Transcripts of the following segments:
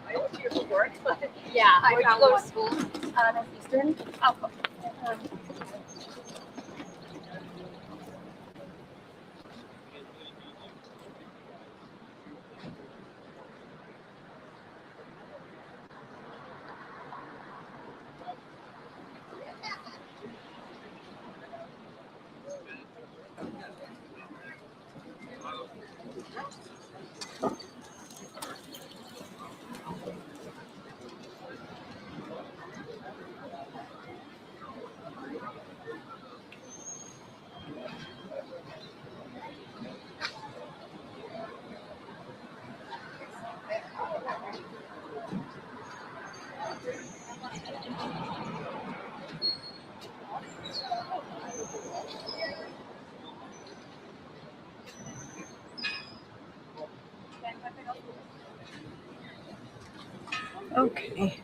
I went here before, but yeah, I go to school. Eastern. Oh, cool. Okay.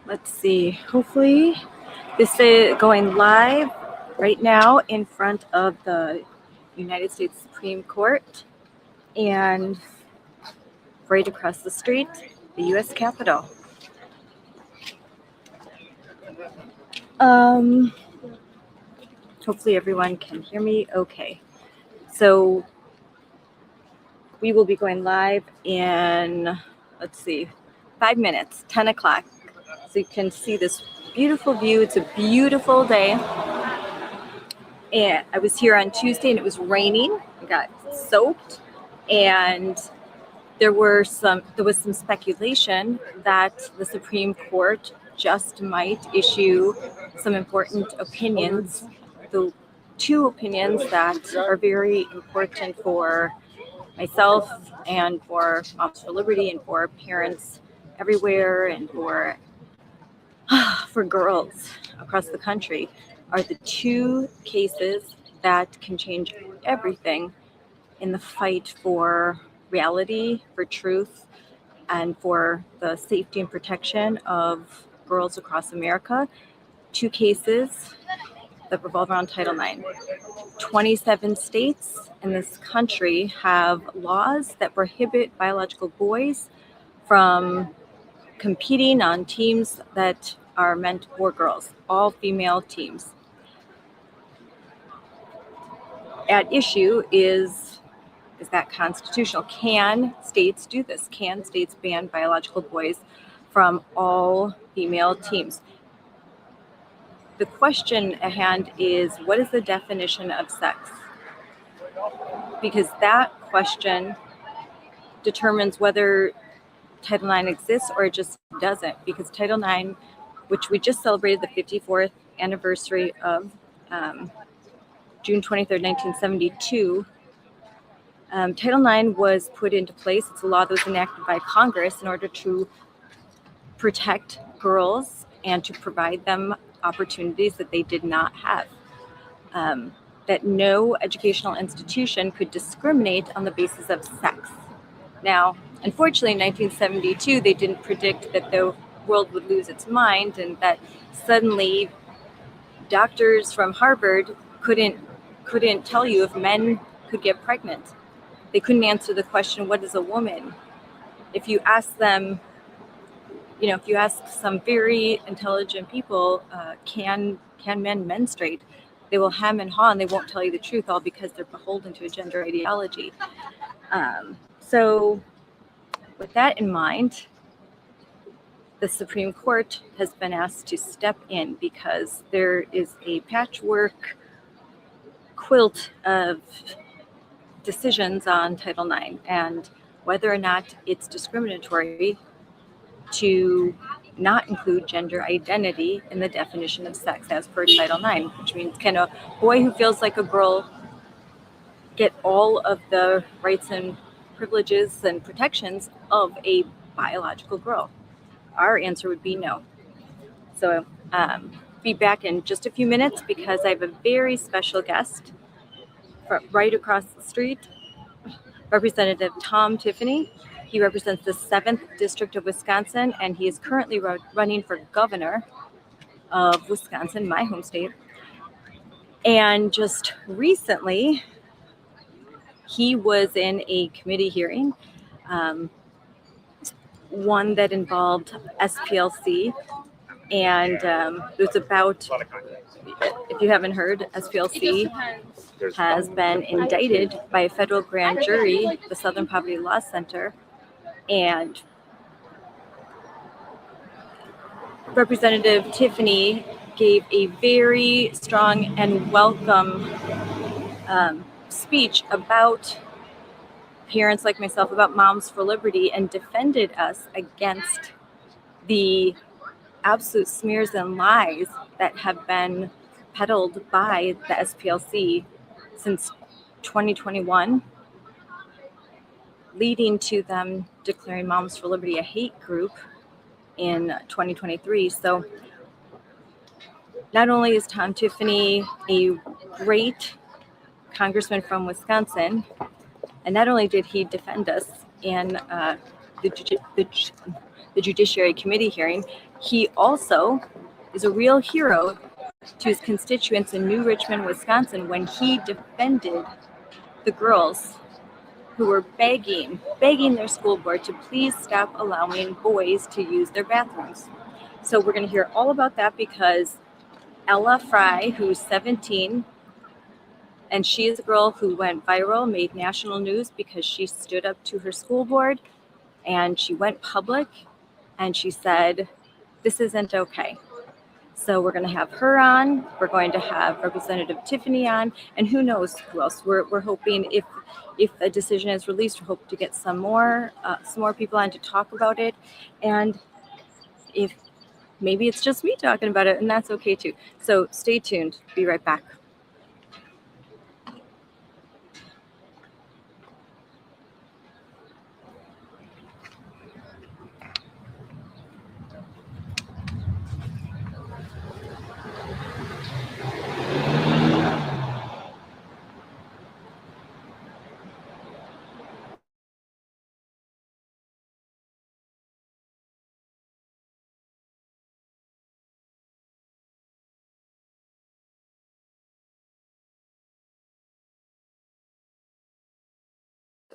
Let's see. Hopefully, this is going live right now in front of the United States Supreme Court and right across the street, the U.S. Capitol. Hopefully everyone can hear me okay. So we will be going live in, let's see, 5 minutes, 10 o'clock. So you can see this beautiful view. It's a beautiful day. And I was here on Tuesday and it was raining. I got soaked, and there was some speculation that the Supreme Court just might issue some important opinions. The two opinions that are very important for myself and for Moms for Liberty and for parents everywhere and for girls across the country are the two cases that can change everything in the fight for reality, for truth, and for the safety and protection of girls across America. Two cases that revolve around Title IX. 27 states in this country have laws that prohibit biological boys from competing on teams that are meant for girls, all female teams. At issue is that constitutional? Can states do this? Can states ban biological boys from all female teams? The question at hand is, what is the definition of sex? Because that question determines whether Title IX exists or it just doesn't. Because Title IX, which we just celebrated the 54th anniversary of June 23rd, 1972, Title IX was put into place. It's a law that was enacted by Congress in order to protect girls and to provide them opportunities that they did not have. That no educational institution could discriminate on the basis of sex. Now, unfortunately, in 1972, they didn't predict that the world would lose its mind and that suddenly doctors from Harvard couldn't tell you if men could get pregnant. They couldn't answer the question, what is a woman? If you ask them, if you ask some very intelligent people, can men menstruate? They will hem and haw and they won't tell you the truth, all because they're beholden to a gender ideology. So with that in mind, the Supreme Court has been asked to step in because there is a patchwork quilt of decisions on Title IX and whether or not it's discriminatory to not include gender identity in the definition of sex as per Title IX, which means can a boy who feels like a girl get all of the rights and privileges and protections of a biological girl? Our answer would be no. So be back in just a few minutes because I have a very special guest right across the street, Representative Tom Tiffany. He represents the 7th District of Wisconsin, and he is currently running for governor of Wisconsin, my home state. And just recently, he was in a committee hearing one that involved SPLC, and it was about, if you haven't heard, SPLC has been indicted by a federal grand jury, the Southern Poverty Law Center, and Representative Tiffany gave a very strong and welcome speech about parents like myself, about Moms for Liberty, and defended us against the absolute smears and lies that have been peddled by the SPLC since 2021, leading to them declaring Moms for Liberty a hate group in 2023. So not only is Tom Tiffany a great congressman from Wisconsin, and not only did he defend us in the Judiciary Committee hearing, he also is a real hero to his constituents in New Richmond, Wisconsin, when he defended the girls who were begging their school board to please stop allowing boys to use their bathrooms. So we're going to hear all about that, because Ella Frei, who's 17, and she is a girl who went viral, made national news because she stood up to her school board, and she went public and she said, this isn't okay. So we're going to have her on. We're going to have Representative Tiffany on, and who knows who else. We're hoping, if a decision is released, we hope to get some more people on to talk about it. And if maybe it's just me talking about it, and that's okay too. So stay tuned. Be right back.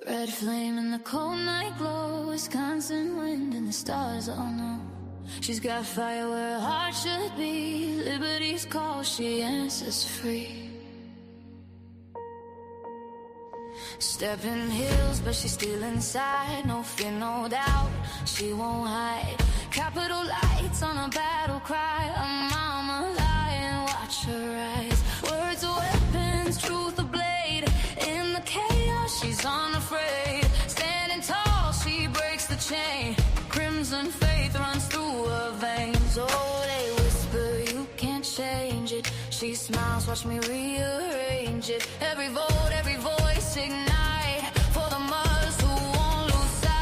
Red flame in the cold night glow, Wisconsin wind and the stars all know. She's got fire where her heart should be, liberty's call, she answers free. Stepping hills, but she's still inside, no fear, no doubt, she won't hide. Capital lights on a battle cry, a mama lying, watch her rise. Words are weapons, truth a blade, in the chaos she's unafraid. Standing tall, she breaks the chain, crimson faith runs through her veins. Oh, they whisper you can't change it, she smiles, watch me rearrange it. Every vote, every voice ignite, for the mothers who won't lose sight.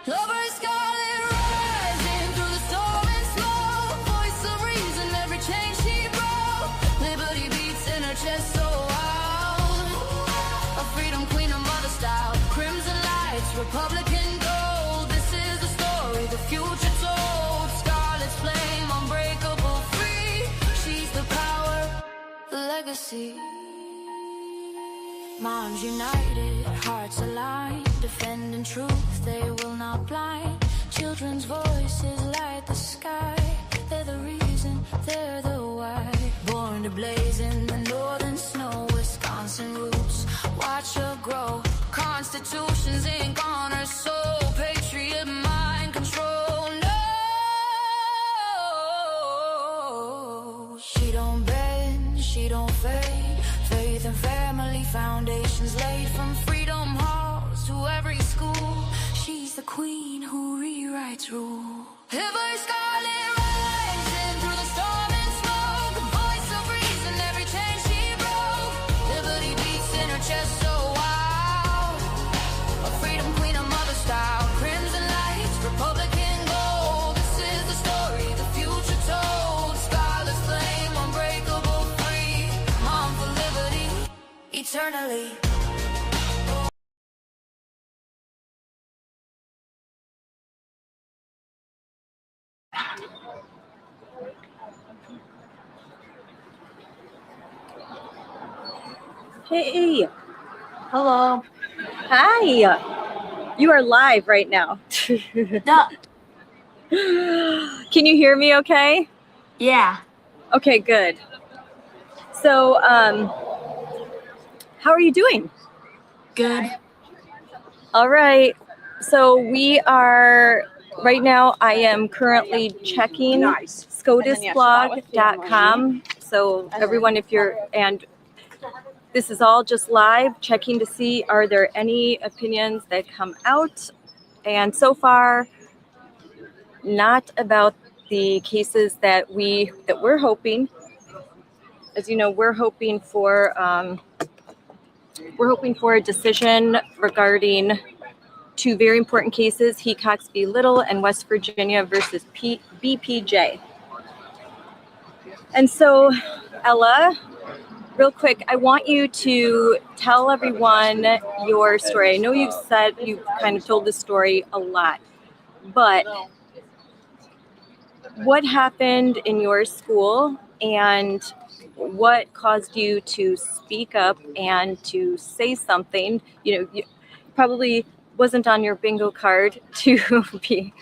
Lover Scarlett rising through the storm and smoke, voice of reason, every chain she broke. Liberty beats in her chest so loud, a freedom queen, a mother style. Crimson lights, Republican gold, this is the story the future told. Scarlett's flame, unbreakable, free, she's the power, the legacy. Moms united, hearts aligned, defending truth, they will not blind. Children's voices light the sky, they're the reason, they're the why. Born to blaze in the northern snow, Wisconsin roots, watch her grow. Constitution's ink on her soul, patriot mind control. No, she don't bend, she don't fade. Faith and family foundations laid, from freedom halls to every school. She's the queen who rewrites rule. Every Scarlet rising through the storm and smoke, the voice of reason, every chain she broke. Liberty beats in her chest so wild, a freedom queen, a mother style. Crimson lights, Republican gold, this is the story the future told. Scarlet's flame, unbreakable, free, mom for liberty, eternally. Hey, Hello. Hi. You are live right now. No. Can you hear me okay? Yeah. Okay, good. So, how are you doing? Good. All right. So we are, right now I am currently checking SCOTUSblog.com. So everyone, if you're, and this is all just live, checking to see, are there any opinions that come out? And so far, not about the cases that we're hoping. As you know, we're hoping for a decision regarding two very important cases: Hecox v. Little and West Virginia versus B.P.J. And so, Ella, real quick, I want you to tell everyone your story. I know you've kind of told the story a lot, but what happened in your school and what caused you to speak up and to say something? You probably wasn't on your bingo card to be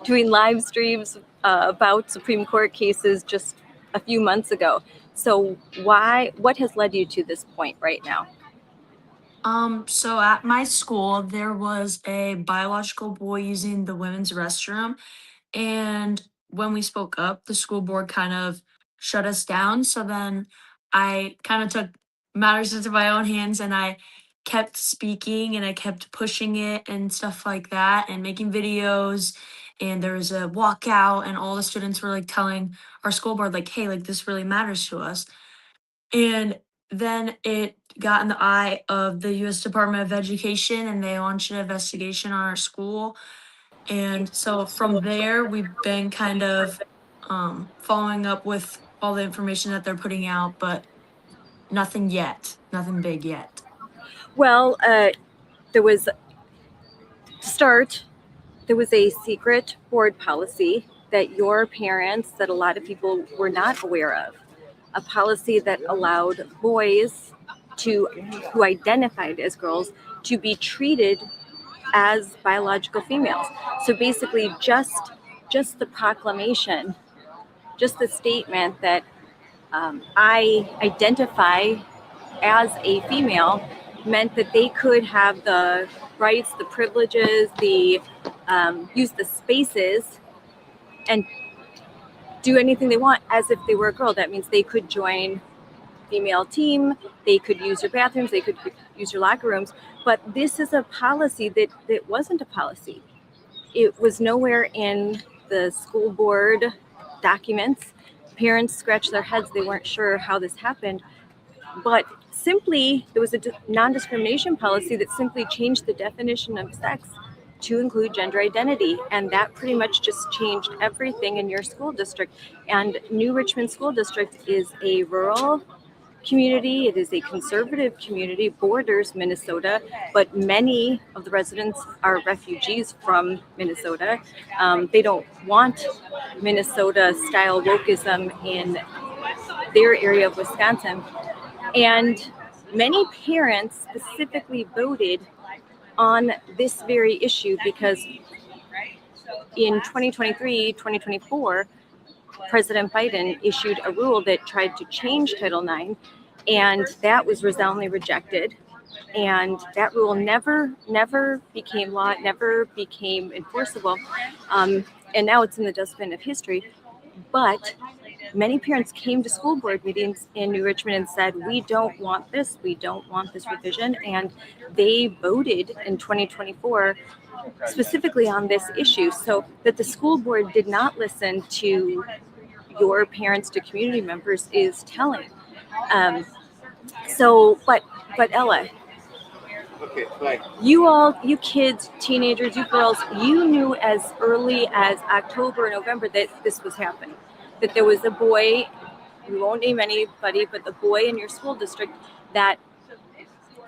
doing live streams about Supreme Court cases just a few months ago. So what has led you to this point right now? So at my school, there was a biological boy using the women's restroom. And when we spoke up, the school board kind of shut us down. So then I kind of took matters into my own hands and I kept speaking and I kept pushing it and stuff like that and making videos. And there was a walkout and all the students were like telling our school board, like, hey, like this really matters to us. And then it got in the eye of the U.S. Department of Education and they launched an investigation on our school. And so from there, we've been kind of following up with all the information that they're putting out, but nothing yet, nothing big yet. Well, there was a secret board policy that your parents, that a lot of people were not aware of, a policy that allowed boys who identified as girls to be treated as biological females. So basically just the proclamation, just the statement that I identify as a female meant that they could have the rights, the privileges, use the spaces and do anything they want as if they were a girl. That means they could join female team, they could use your bathrooms, they could use your locker rooms. But this is a policy that wasn't a policy. It was nowhere in the school board documents. Parents scratched their heads. They weren't sure how this happened. But simply, there was a non-discrimination policy that simply changed the definition of sex to include gender identity. And that pretty much just changed everything in your school district. And New Richmond School District is a rural community. It is a conservative community, borders Minnesota, but many of the residents are refugees from Minnesota. They don't want Minnesota-style wokeism in their area of Wisconsin. And many parents specifically voted on this very issue because in 2023, 2024, President Biden issued a rule that tried to change Title IX, and that was resoundingly rejected. And that rule never became law, never became enforceable. And now it's in the dustbin of history. But many parents came to school board meetings in New Richmond and said, we don't want this revision. And they voted in 2024 specifically on this issue, so that the school board did not listen to your parents, to community members, is telling. But Ella, okay, fine. You kids, teenagers, you girls, you knew as early as October, November that this was happening, that there was a boy, we won't name anybody, but the boy in your school district that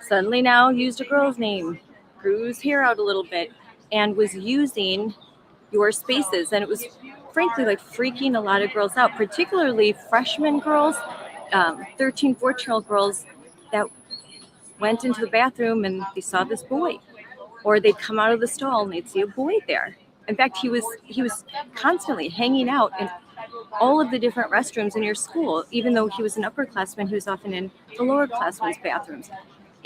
suddenly now used a girl's name, grew his hair out a little bit, and was using your spaces. And it was frankly like freaking a lot of girls out, particularly freshman girls, 13, 14-year-old girls that went into the bathroom and they saw this boy, or they'd come out of the stall and they'd see a boy there. In fact, he was constantly hanging out in all of the different restrooms in your school. Even though he was an upperclassman, he was often in the lower classmen's bathrooms.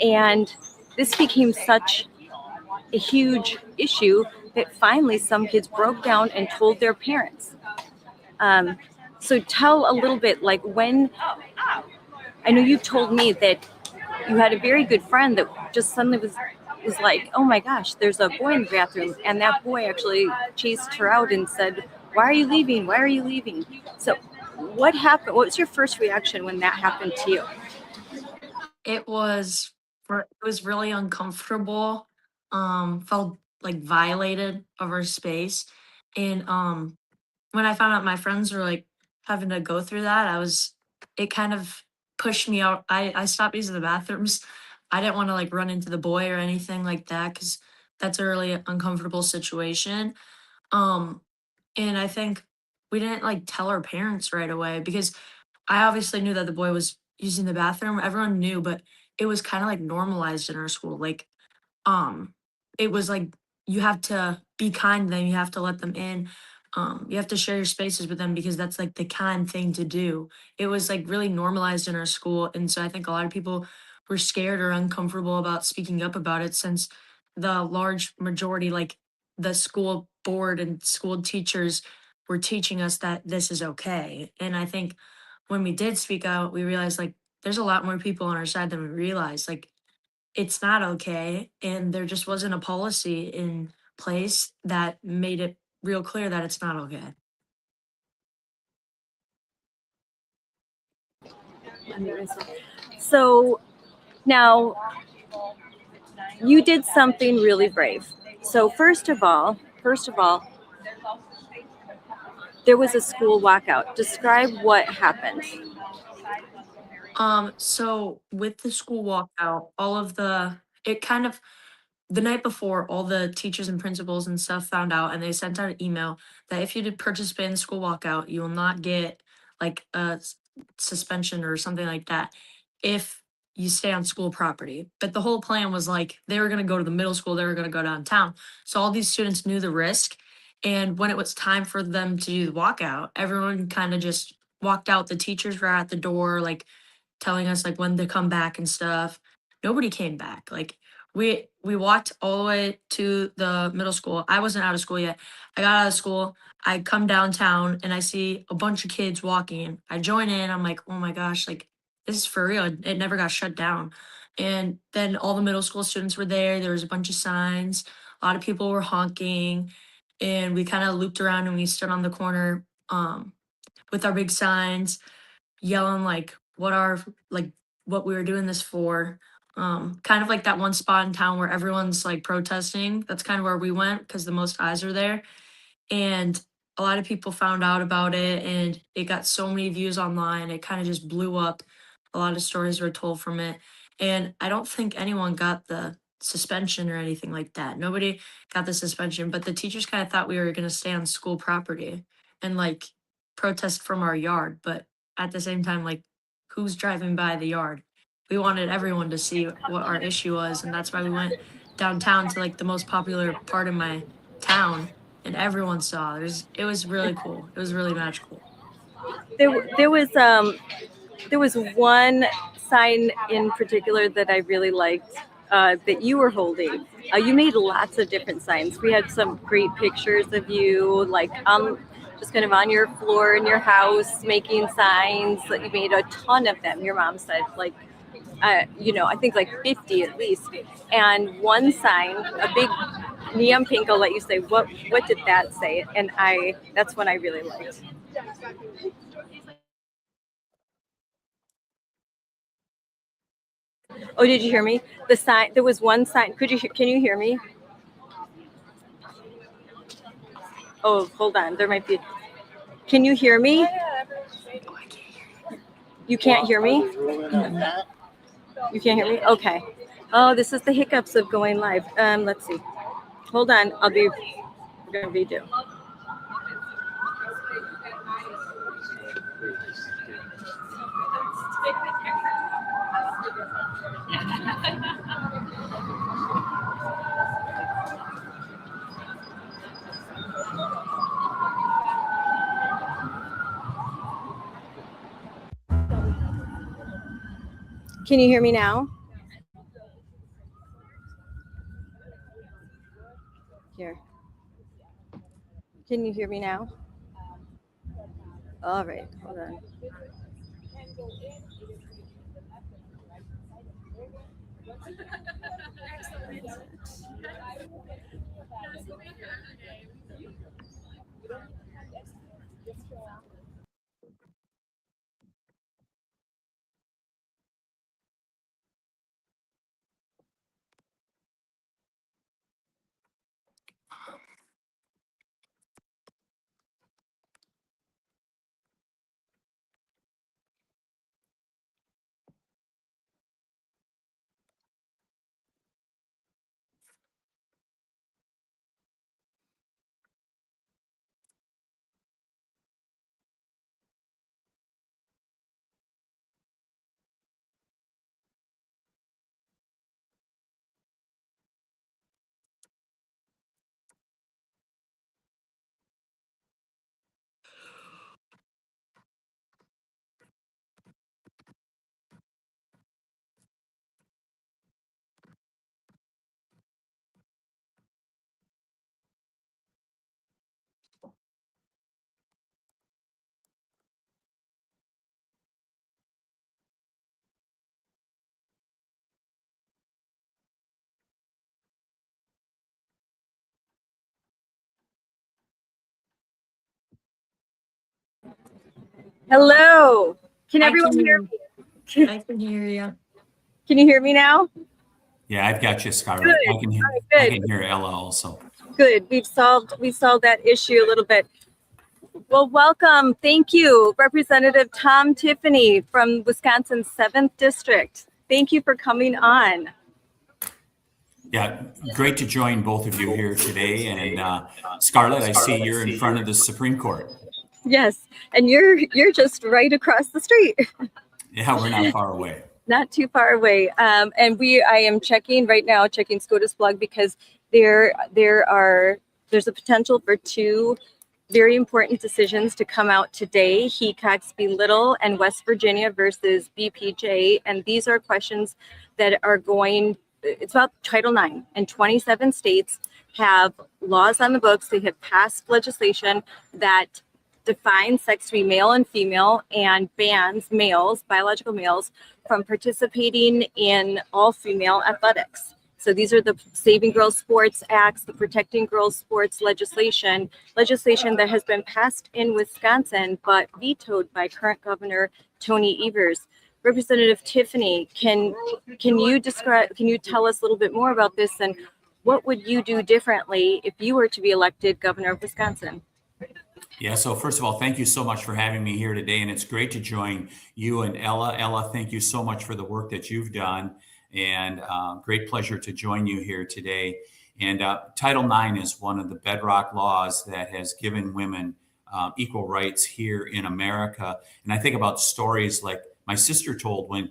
And this became such a huge issue that finally some kids broke down and told their parents. So tell a little bit, like, when, I know you told me that you had a very good friend that just suddenly was like, oh my gosh, there's a boy in the bathroom. And that boy actually chased her out and said, why are you leaving? Why are you leaving? So what happened? What was your first reaction when that happened to you? It was really uncomfortable. Felt like violated of our space. And when I found out my friends were like having to go through that, it kind of pushed me out. I stopped using the bathrooms. I didn't want to like run into the boy or anything like that because that's a really uncomfortable situation. And I think we didn't like tell our parents right away because I obviously knew that the boy was using the bathroom. Everyone knew, but it was kind of like normalized in our school. Like, um, it was like you have to be kind to them, you have to let them in. You have to share your spaces with them because that's like the kind thing to do. It was like really normalized in our school. And so I think a lot of people were scared or uncomfortable about speaking up about it since the large majority, like the school board and school teachers, were teaching us that this is okay. And I think when we did speak out, we realized like there's a lot more people on our side than we realized. Like it's not okay. And there just wasn't a policy in place that made it real clear that it's not okay. So now you did something really brave. So first of all, there was a school walkout. Describe what happened. So with the school walkout, the night before, all the teachers and principals and stuff found out, and they sent out an email that if you did participate in the school walkout, you will not get like suspension or something like that if you stay on school property. But the whole plan was like they were going to go to the middle school, they were going to go downtown. So all these students knew the risk. And when it was time for them to do the walkout, everyone kind of just walked out. The teachers were at the door, like telling us like when to come back and stuff. Nobody came back. Like we walked all the way to the middle school. I wasn't out of school yet. I got out of school. I come downtown and I see a bunch of kids walking. I join in. I'm like, oh my gosh, like this is for real. It never got shut down. And then all the middle school students were there. There was a bunch of signs. A lot of people were honking. And we kind of looped around and we stood on the corner with our big signs, yelling like what we were doing this for. Kind of like that one spot in town where everyone's like protesting. That's kind of where we went because the most eyes are there. And a lot of people found out about it and it got so many views online. It kind of just blew up. A lot of stories were told from it. And I don't think anyone got the suspension or anything like that. Nobody got the suspension, but the teachers kind of thought we were going to stay on school property and like protest from our yard. But at the same time, like who's driving by the yard? We wanted everyone to see what our issue was. And that's why we went downtown to like the most popular part of my town and everyone saw. It was really cool. It was really magical. There was one sign in particular that I really liked that you were holding. You made lots of different signs. We had some great pictures of you, like just kind of on your floor in your house making signs. That you made a ton of them. Your mom said, like, I think like 50 at least. And one sign, a big neon pink, I'll let you say, what did that say? And that's one I really liked. Oh, did you hear me? The sign, there was one sign. Can you hear me? Oh, hold on. There might be. Can you hear me? You can't hear me? You can't hear me? Okay. Oh, this is the hiccups of going live. Let's see. Hold on. We're going to redo. Can you hear me now? Here. Can you hear me now? All right, hold on. Hello. Can everyone hear me? I can hear you. Can you hear me now? Yeah, I've got you, Scarlett. Good. I can hear. All right, I good. can hear Ella also. Good. We've solved that issue a little bit. Well, welcome. Thank you, Representative Tom Tiffany from Wisconsin's 7th District. Thank you for coming on. Yeah, great to join both of you here today. And Scarlett, I see you're in front of the Supreme Court. Yes, and you're just right across the street. Yeah, we're not far away. Not too far away. I am checking right now, checking SCOTUS blog, because there's a potential for two very important decisions to come out today. Hecox v. Little and West Virginia versus B.P.J. And these are questions that are it's about Title IX, and 27 states have laws on the books. They have passed legislation that defines sex to be male and female and bans males, biological males, from participating in all female athletics. So these are the Saving Girls Sports Acts, the Protecting Girls Sports legislation that has been passed in Wisconsin, but vetoed by current Governor Tony Evers. Representative Tiffany, can you tell us a little bit more about this, and what would you do differently if you were to be elected governor of Wisconsin? Yeah, so first of all, thank you so much for having me here today. And it's great to join you and Ella. Ella, thank you so much for the work that you've done. And great pleasure to join you here today. And Title IX is one of the bedrock laws that has given women equal rights here in America. And I think about stories like my sister told when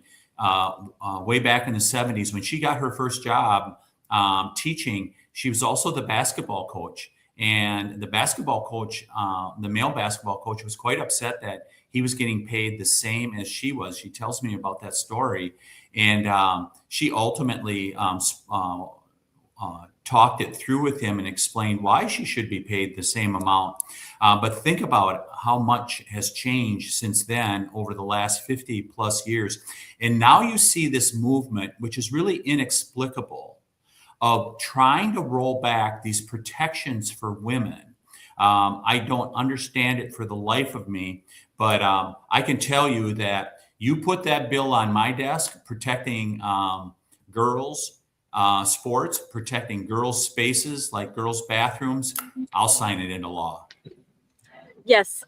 way back in the 70s, when she got her first job teaching, she was also the basketball coach. And the basketball coach, the male basketball coach, was quite upset that he was getting paid the same as she was. She tells me about that story. And she ultimately talked it through with him and explained why she should be paid the same amount. But think about how much has changed since then over the last 50 plus years. And now you see this movement, which is really inexplicable, of trying to roll back these protections for women. I don't understand it for the life of me, but I can tell you that you put that bill on my desk protecting girls' sports, protecting girls' spaces like girls' bathrooms, I'll sign it into law. Yes,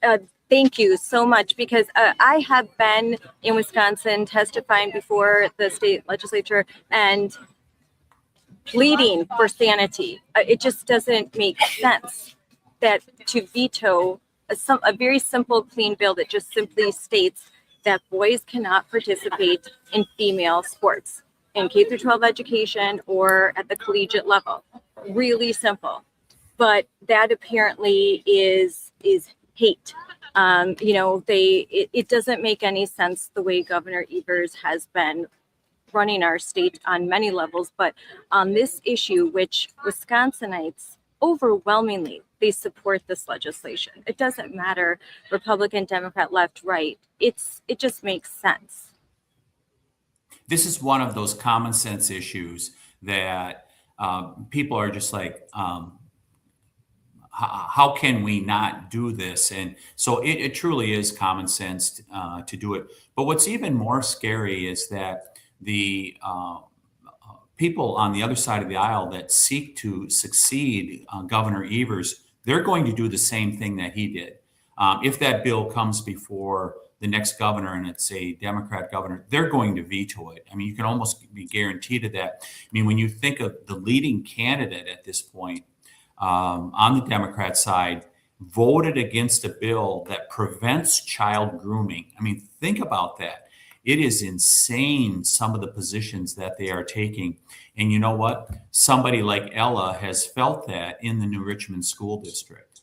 thank you so much, because I have been in Wisconsin testifying before the state legislature and pleading for sanity. It just doesn't make sense that to veto a very simple, clean bill that just simply states that boys cannot participate in female sports in K through 12 education or at the collegiate level. Really simple, but that apparently is hate. It doesn't make any sense the way Governor Evers has been running our state on many levels, but on this issue, which Wisconsinites overwhelmingly, they support this legislation. It doesn't matter Republican, Democrat, left, right. It just makes sense. This is one of those common sense issues that people are just like, how can we not do this? And so it truly is common sense to do it. But what's even more scary is that the people on the other side of the aisle that seek to succeed Governor Evers, they're going to do the same thing that he did. If that bill comes before the next governor and it's a Democrat governor, they're going to veto it. I mean, you can almost be guaranteed of that. I mean, when you think of the leading candidate at this point on the Democrat side, voted against a bill that prevents child grooming. I mean, think about that. It is insane, some of the positions that they are taking. And you know what? Somebody like Ella has felt that in the New Richmond School District,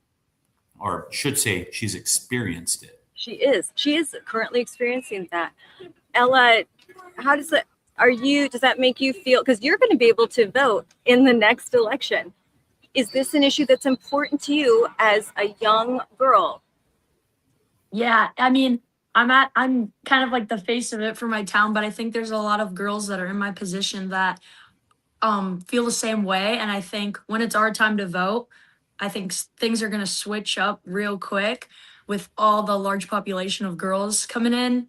or should say she's experienced it. She is currently experiencing that. Ella, how does that, does that make you feel, because you're going to be able to vote in the next election. Is this an issue that's important to you as a young girl? Yeah, I mean, I'm kind of like the face of it for my town, but I think there's a lot of girls that are in my position that feel the same way. And I think when it's our time to vote, I think things are going to switch up real quick with all the large population of girls coming in.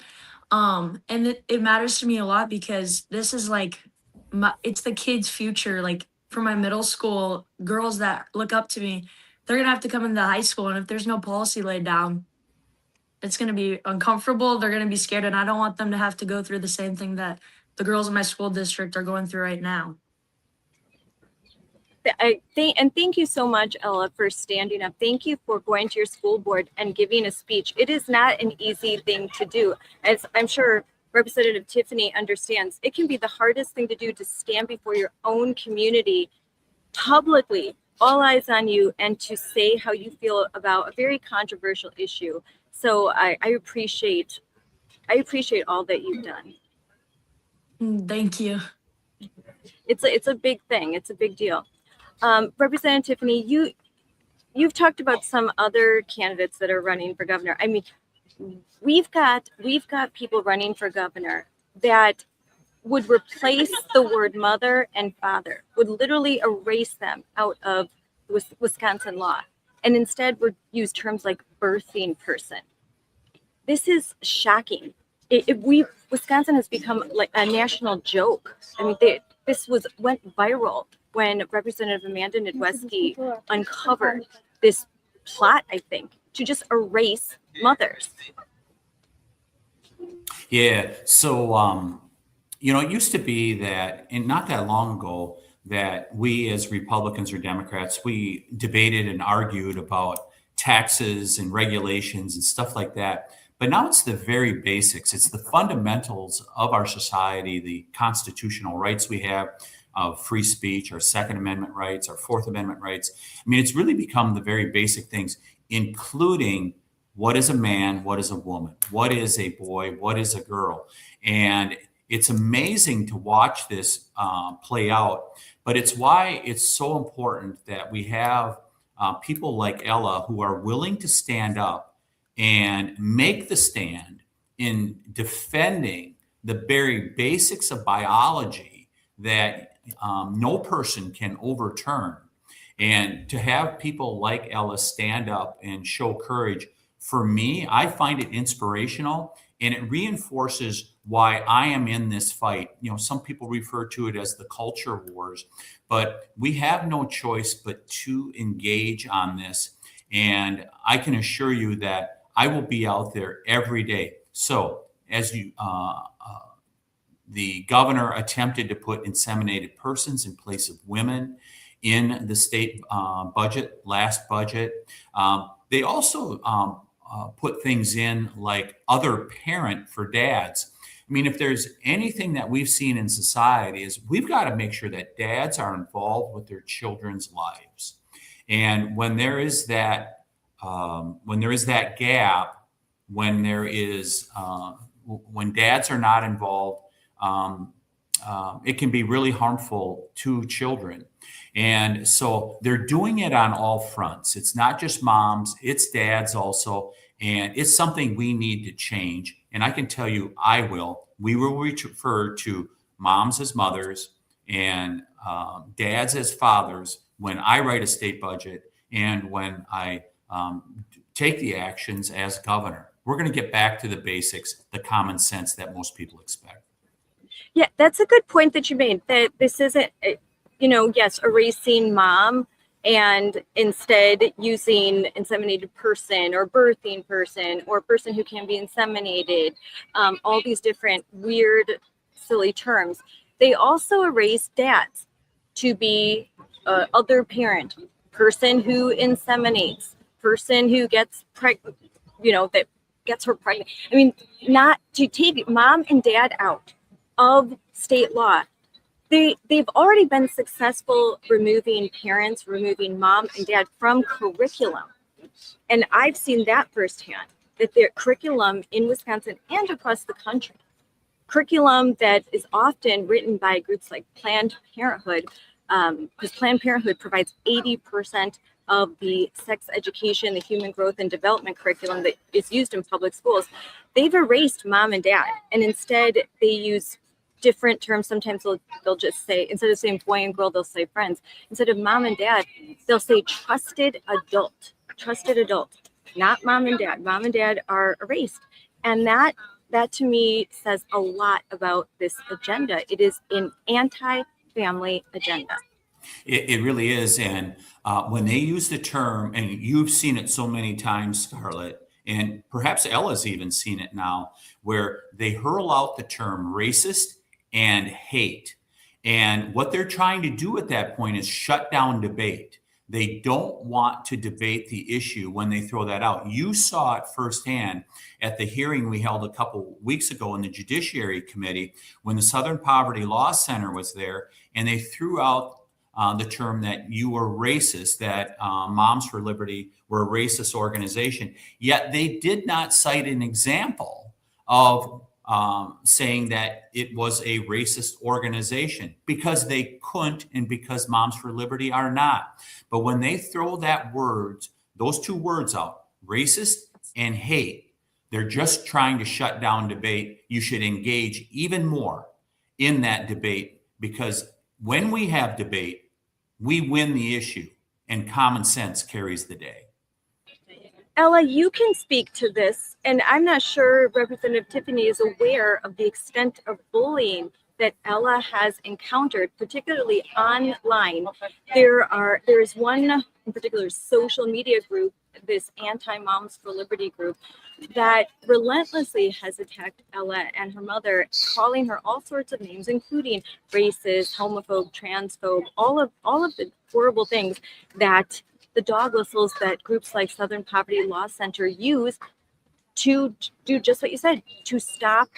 And it matters to me a lot because this is like, it's the kids' future. Like for my middle school, girls that look up to me, they're going to have to come into high school. And if there's no policy laid down, it's going to be uncomfortable. They're going to be scared. And I don't want them to have to go through the same thing that the girls in my school district are going through right now. Thank you so much, Ella, for standing up. Thank you for going to your school board and giving a speech. It is not an easy thing to do. As I'm sure Representative Tiffany understands, it can be the hardest thing to do, to stand before your own community publicly, all eyes on you, and to say how you feel about a very controversial issue. So I appreciate all that you've done. Thank you. It's a big thing. It's a big deal. Representative Tiffany, you've talked about some other candidates that are running for governor. I mean, we've got people running for governor that would replace the word mother and father, would literally erase them out of Wisconsin law, and instead would use terms like birthing person. This is shocking. Wisconsin has become like a national joke. I mean, this went viral when Representative Amanda Nidweski uncovered this plot, I think, to just erase mothers. Yeah. So, it used to be that, and not that long ago, that we as Republicans or Democrats, we debated and argued about taxes and regulations and stuff like that. But now it's the very basics. It's the fundamentals of our society, the constitutional rights we have of free speech, our Second Amendment rights, our Fourth Amendment rights. I mean, it's really become the very basic things, including what is a man, what is a woman, what is a boy, what is a girl. And it's amazing to watch this play out. But it's why it's so important that we have people like Ella who are willing to stand up and make the stand in defending the very basics of biology that no person can overturn. And to have people like Ella stand up and show courage, for me, I find it inspirational, and it reinforces why I am in this fight. Some people refer to it as the culture wars, but we have no choice but to engage on this. And I can assure you that I will be out there every day. So as the governor attempted to put inseminated persons in place of women in the state last budget. They also put things in like other parent for dads. I mean, if there's anything that we've seen in society is we've got to make sure that dads are involved with their children's lives. And when there is that gap, when dads are not involved, it can be really harmful to children. And so they're doing it on all fronts. It's not just moms, it's dads also. And it's something we need to change. And I can tell you, we will refer to moms as mothers and dads as fathers when I write a state budget and when I take the actions as governor. We're going to get back to the basics, the common sense that most people expect. Yeah, that's a good point that you made, that this isn't, yes, erasing mom and instead using inseminated person or birthing person or person who can be inseminated, all these different weird, silly terms. They also erase dads to be other parent, person who inseminates, person who gets pregnant, that gets her pregnant. I mean, not to take mom and dad out of state law. They've already been successful removing parents, removing mom and dad from curriculum. And I've seen that firsthand, that their curriculum in Wisconsin and across the country, curriculum that is often written by groups like Planned Parenthood, because Planned Parenthood provides 80% of the sex education, the human growth and development curriculum that is used in public schools. They've erased mom and dad, and instead they use different terms. Sometimes they'll just say, instead of saying boy and girl, they'll say friends. Instead of mom and dad, they'll say trusted adult, not mom and dad. Mom and dad are erased. And that to me says a lot about this agenda. It is an anti-family agenda. It really is. And when they use the term, and you've seen it so many times, Scarlett, and perhaps Ella's even seen it now, where they hurl out the term racist and hate. And what they're trying to do at that point is shut down debate. They don't want to debate the issue when they throw that out. You saw it firsthand at the hearing we held a couple weeks ago in the Judiciary Committee when the Southern Poverty Law Center was there, and they threw out the term that you were racist, that Moms for Liberty were a racist organization. Yet they did not cite an example of saying that it was a racist organization, because they couldn't, and because Moms for Liberty are not. But when they throw those two words out, racist and hate, they're just trying to shut down debate. You should engage even more in that debate, because when we have debate, we win the issue, and common sense carries the day. Ella, you can speak to this, and I'm not sure Representative Tiffany is aware of the extent of bullying that Ella has encountered, particularly online. There is one in particular social media group, this anti-Moms for Liberty group, that relentlessly has attacked Ella and her mother, calling her all sorts of names, including racist, homophobe, transphobe, all of the horrible things that the dog whistles that groups like Southern Poverty Law Center use to do just what you said, to stop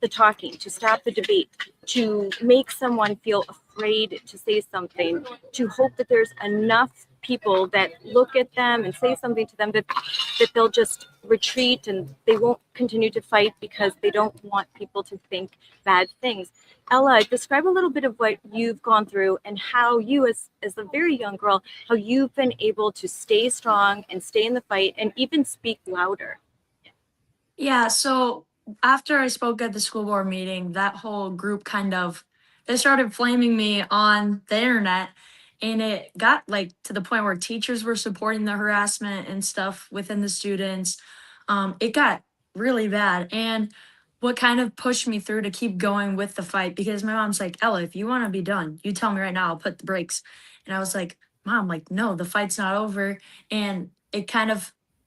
the talking, to stop the debate, to make someone feel afraid to say something, to hope that there's enough people that look at them and say something to them that they'll just retreat and they won't continue to fight because they don't want people to think bad things. Ella, describe a little bit of what you've gone through and how you, as a very young girl, how you've been able to stay strong and stay in the fight and even speak louder. Yeah, so after I spoke at the school board meeting, that whole group they started flaming me on the internet, and it got to the point where teachers were supporting the harassment and stuff within the students. It got really bad. And what kind of pushed me through to keep going with the fight, because my mom's like, Ella, if you want to be done, you tell me right now, I'll put the brakes. And I was like, Mom, no, the fight's not over. And it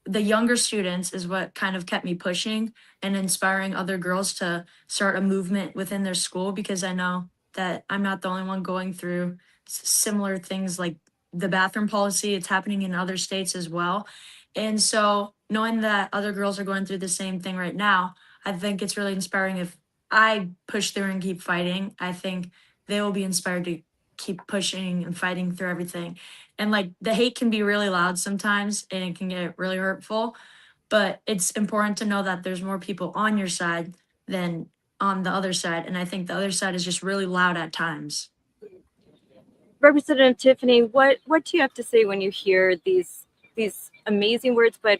the younger students is what kind of kept me pushing and inspiring other girls to start a movement within their school, because I know that I'm not the only one going through similar things like the bathroom policy. It's happening in other states as well. And so knowing that other girls are going through the same thing right now, I think it's really inspiring. If I push through and keep fighting, I think they will be inspired to keep pushing and fighting through everything. And the hate can be really loud sometimes and it can get really hurtful, but it's important to know that there's more people on your side than on the other side, and I think the other side is just really loud at times. Representative Tiffany, what do you have to say when you hear these amazing words, but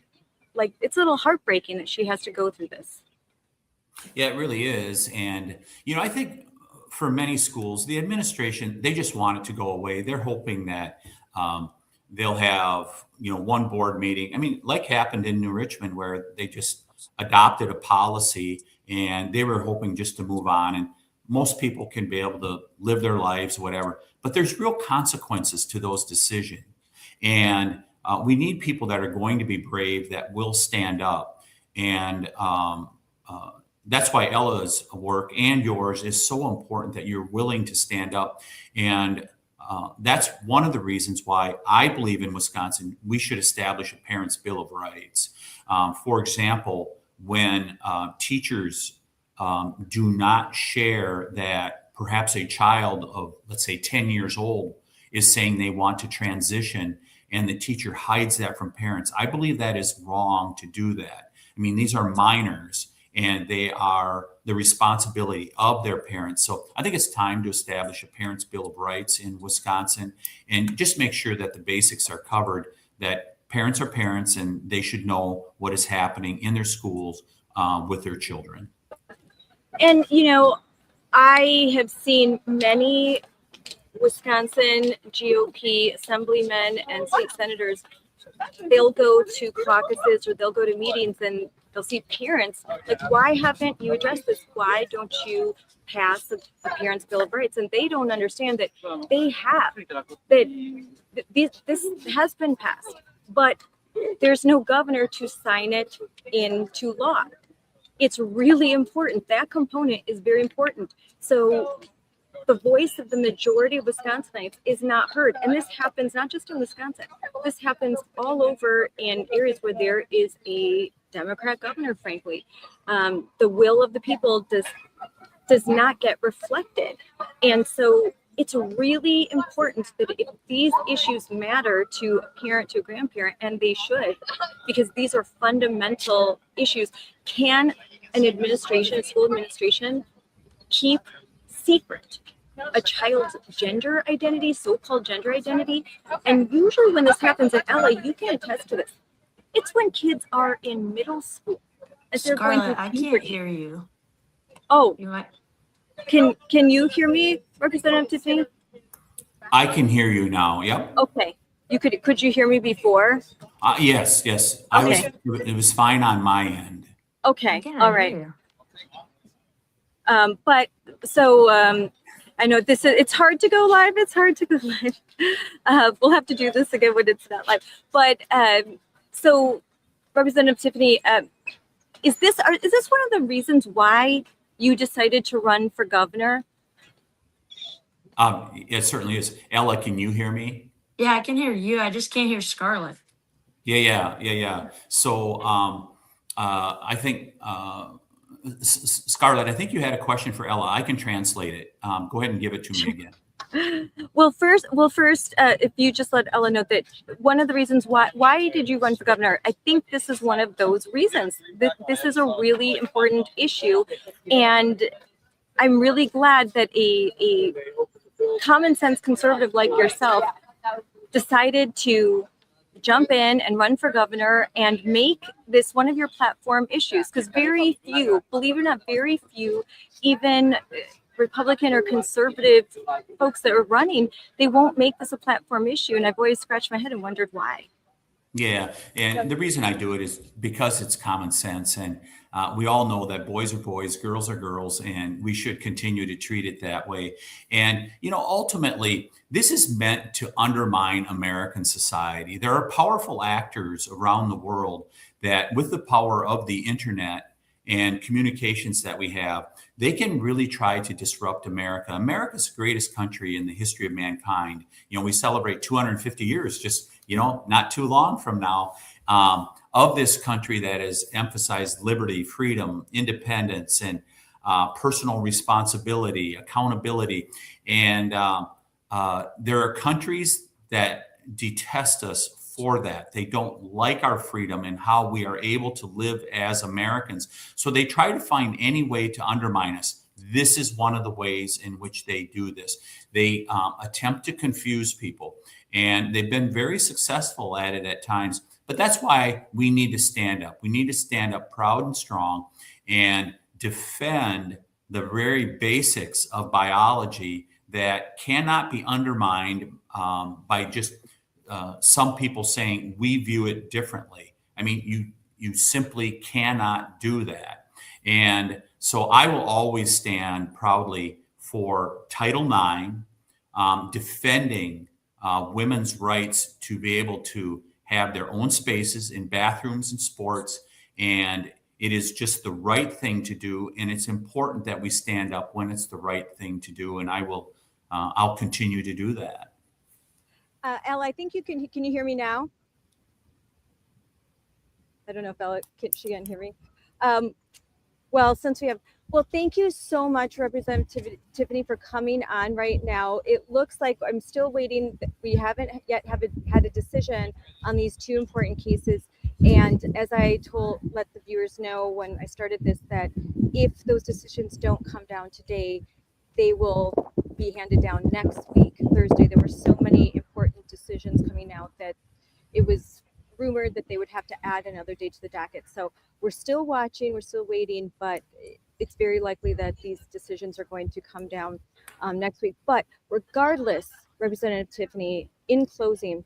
like it's a little heartbreaking that she has to go through this? Yeah, it really is. And, I think for many schools, the administration, they just want it to go away. They're hoping that they'll have, one board meeting. I mean, like happened in New Richmond, where they just adopted a policy and they were hoping just to move on. And most people can be able to live their lives, whatever. But there's real consequences to those decisions. And we need people that are going to be brave, that will stand up. And that's why Ella's work and yours is so important, that you're willing to stand up. And that's one of the reasons why I believe in Wisconsin, we should establish a Parents' Bill of Rights. For example, when teachers do not share that perhaps a child of, let's say, 10 years old is saying they want to transition, and the teacher hides that from parents, I believe that is wrong to do that. I mean, these are minors, and they are the responsibility of their parents. So I think it's time to establish a Parents' Bill of Rights in Wisconsin, and just make sure that the basics are covered, that parents are parents and they should know what is happening in their schools with their children. And, I have seen many Wisconsin GOP assemblymen and state senators, they'll go to caucuses or they'll go to meetings and they'll see parents like, why haven't you addressed this? Why don't you pass the Parents' Bill of Rights? And they don't understand that they have, that this has been passed, but there's no governor to sign it into law. It's really important. That component is very important. So the voice of the majority of Wisconsinites is not heard. And this happens not just in Wisconsin. This happens all over in areas where there is a Democrat governor, frankly. The will of the people does not get reflected. And so it's really important that if these issues matter to a parent, to a grandparent, and they should, because these are fundamental issues. Can an administration, a school administration, keep secret a child's gender identity, so-called gender identity? And usually when this happens, and Ella, you can attest to this, it's when kids are in middle school. As they're going Scarlett, through I puberty. can't hear you. Oh, You might. can you hear me, Representative Tiffany? I can hear you now. Yep. Okay. Could you hear me before? Yes. Okay. It was fine on my end. Okay. Again, All I right. hear you. But so I know it's hard to go live. It's hard to go live. We'll have to do this again when it's not live. But so Representative Tiffany, is this one of the reasons why you decided to run for governor? It certainly is. Ella, can you hear me? Yeah, I can hear you. I just can't hear Scarlett. Yeah. So I think, Scarlett, I think you had a question for Ella. I can translate it. Go ahead and give it to me again. Well, first, if you just let Ella know that one of the reasons why did you run for governor? I think this is one of those reasons. This is a really important issue, and I'm really glad that a common sense conservative like yourself decided to jump in and run for governor and make this one of your platform issues, because very few, believe it or not, very few, even Republican or conservative folks that are running, they won't make this a platform issue. And I've always scratched my head and wondered why. Yeah, and the reason I do it is because it's common sense, and we all know that boys are boys, girls are girls, and we should continue to treat it that way. And ultimately, this is meant to undermine American society. There are powerful actors around the world that, with the power of the internet and communications that we have, they can really try to disrupt America. America's the greatest country in the history of mankind. We celebrate 250 years just not too long from now, of this country that has emphasized liberty, freedom, independence, and personal responsibility, accountability. And there are countries that detest us for that. They don't like our freedom and how we are able to live as Americans. So they try to find any way to undermine us. This is one of the ways in which they do this. They attempt to confuse people, and they've been very successful at it at times. But that's why we need to stand up. We need to stand up proud and strong and defend the very basics of biology that cannot be undermined by just some people saying we view it differently. I mean, you simply cannot do that. And so I will always stand proudly for Title IX, defending women's rights to be able to have their own spaces in bathrooms and sports. And it is just the right thing to do. And it's important that we stand up when it's the right thing to do. And I'll continue to do that. Ella, I think can you hear me now? I don't know if Ella, she can hear me. Well, thank you so much, Representative Tiffany, for coming on right now. It looks like I'm still waiting. We haven't yet had a decision on these two important cases. And as I let the viewers know when I started this, that if those decisions don't come down today, they will be handed down next week, Thursday. There were so many important decisions coming out that it was rumored that they would have to add another day to the docket. So we're still watching, we're still waiting, but it's very likely that these decisions are going to come down next week. But regardless, Representative Tiffany, in closing,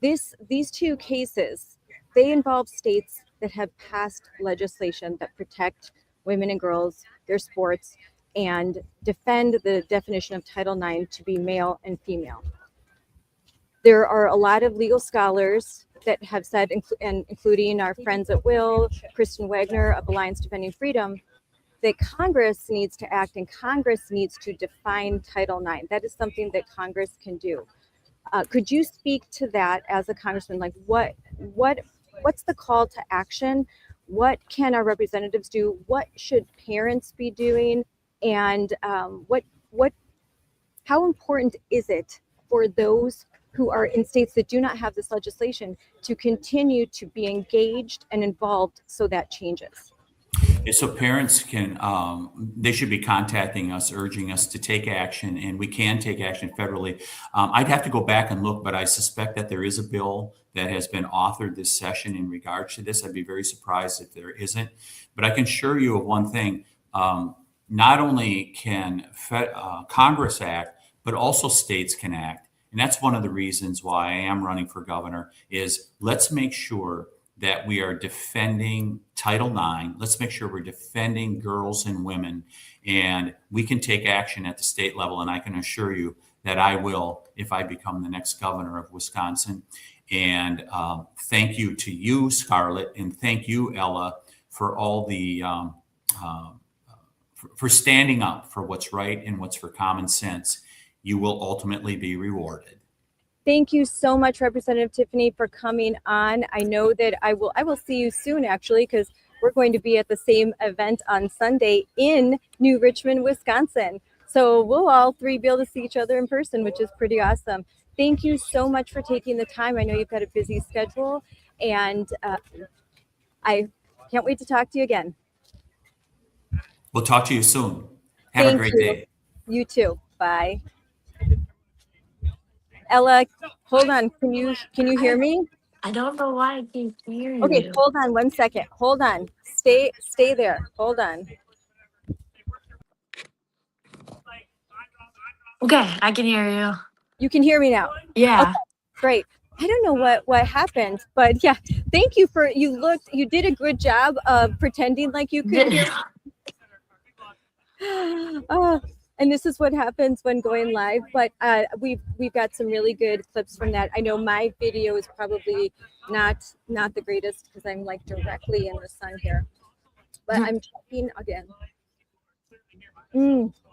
these two cases, they involve states that have passed legislation that protect women and girls, their sports, and defend the definition of Title IX to be male and female. There are a lot of legal scholars that have said, including our friends at Will, Kristen Wagner of Alliance Defending Freedom, that Congress needs to act and Congress needs to define Title IX. That is something that Congress can do. Could you speak to that as a congressman? Like what's the call to action? What can our representatives do? What should parents be doing? And how important is it for those who are in states that do not have this legislation to continue to be engaged and involved so that changes? So parents they should be contacting us, urging us to take action, and we can take action federally. I'd have to go back and look, but I suspect that there is a bill that has been authored this session in regards to this. I'd be very surprised if there isn't. But I can assure you of one thing. Not only can Congress act, but also states can act. And that's one of the reasons why I am running for governor is let's make sure that we are defending Title IX. Let's make sure we're defending girls and women, and we can take action at the state level. And I can assure you that I will if I become the next governor of Wisconsin. And thank you to you, Scarlett, and thank you, Ella, for all the for standing up for what's right and what's for common sense. You will ultimately be rewarded. Thank you so much, Representative Tiffany, for coming on. I know that I will see you soon, actually, because we're going to be at the same event on Sunday in New Richmond, Wisconsin. So we'll all three be able to see each other in person, which is pretty awesome. Thank you so much for taking the time. I know you've got a busy schedule, and I can't wait to talk to you again. We'll talk to you soon. Have a great day. You too. Bye. Ella, hold on. Can you hear me? I don't know why I can't hear you. Okay, hold on 1 second. Hold on. Stay there. Hold on. Okay, I can hear you. You can hear me now? Yeah. Okay, great. I don't know what happened, but yeah, thank you you did a good job of pretending like you could hear. And this is what happens when going live, but we've got some really good clips from that. I know my video is probably not the greatest because I'm like directly in the sun here, but I'm checking again.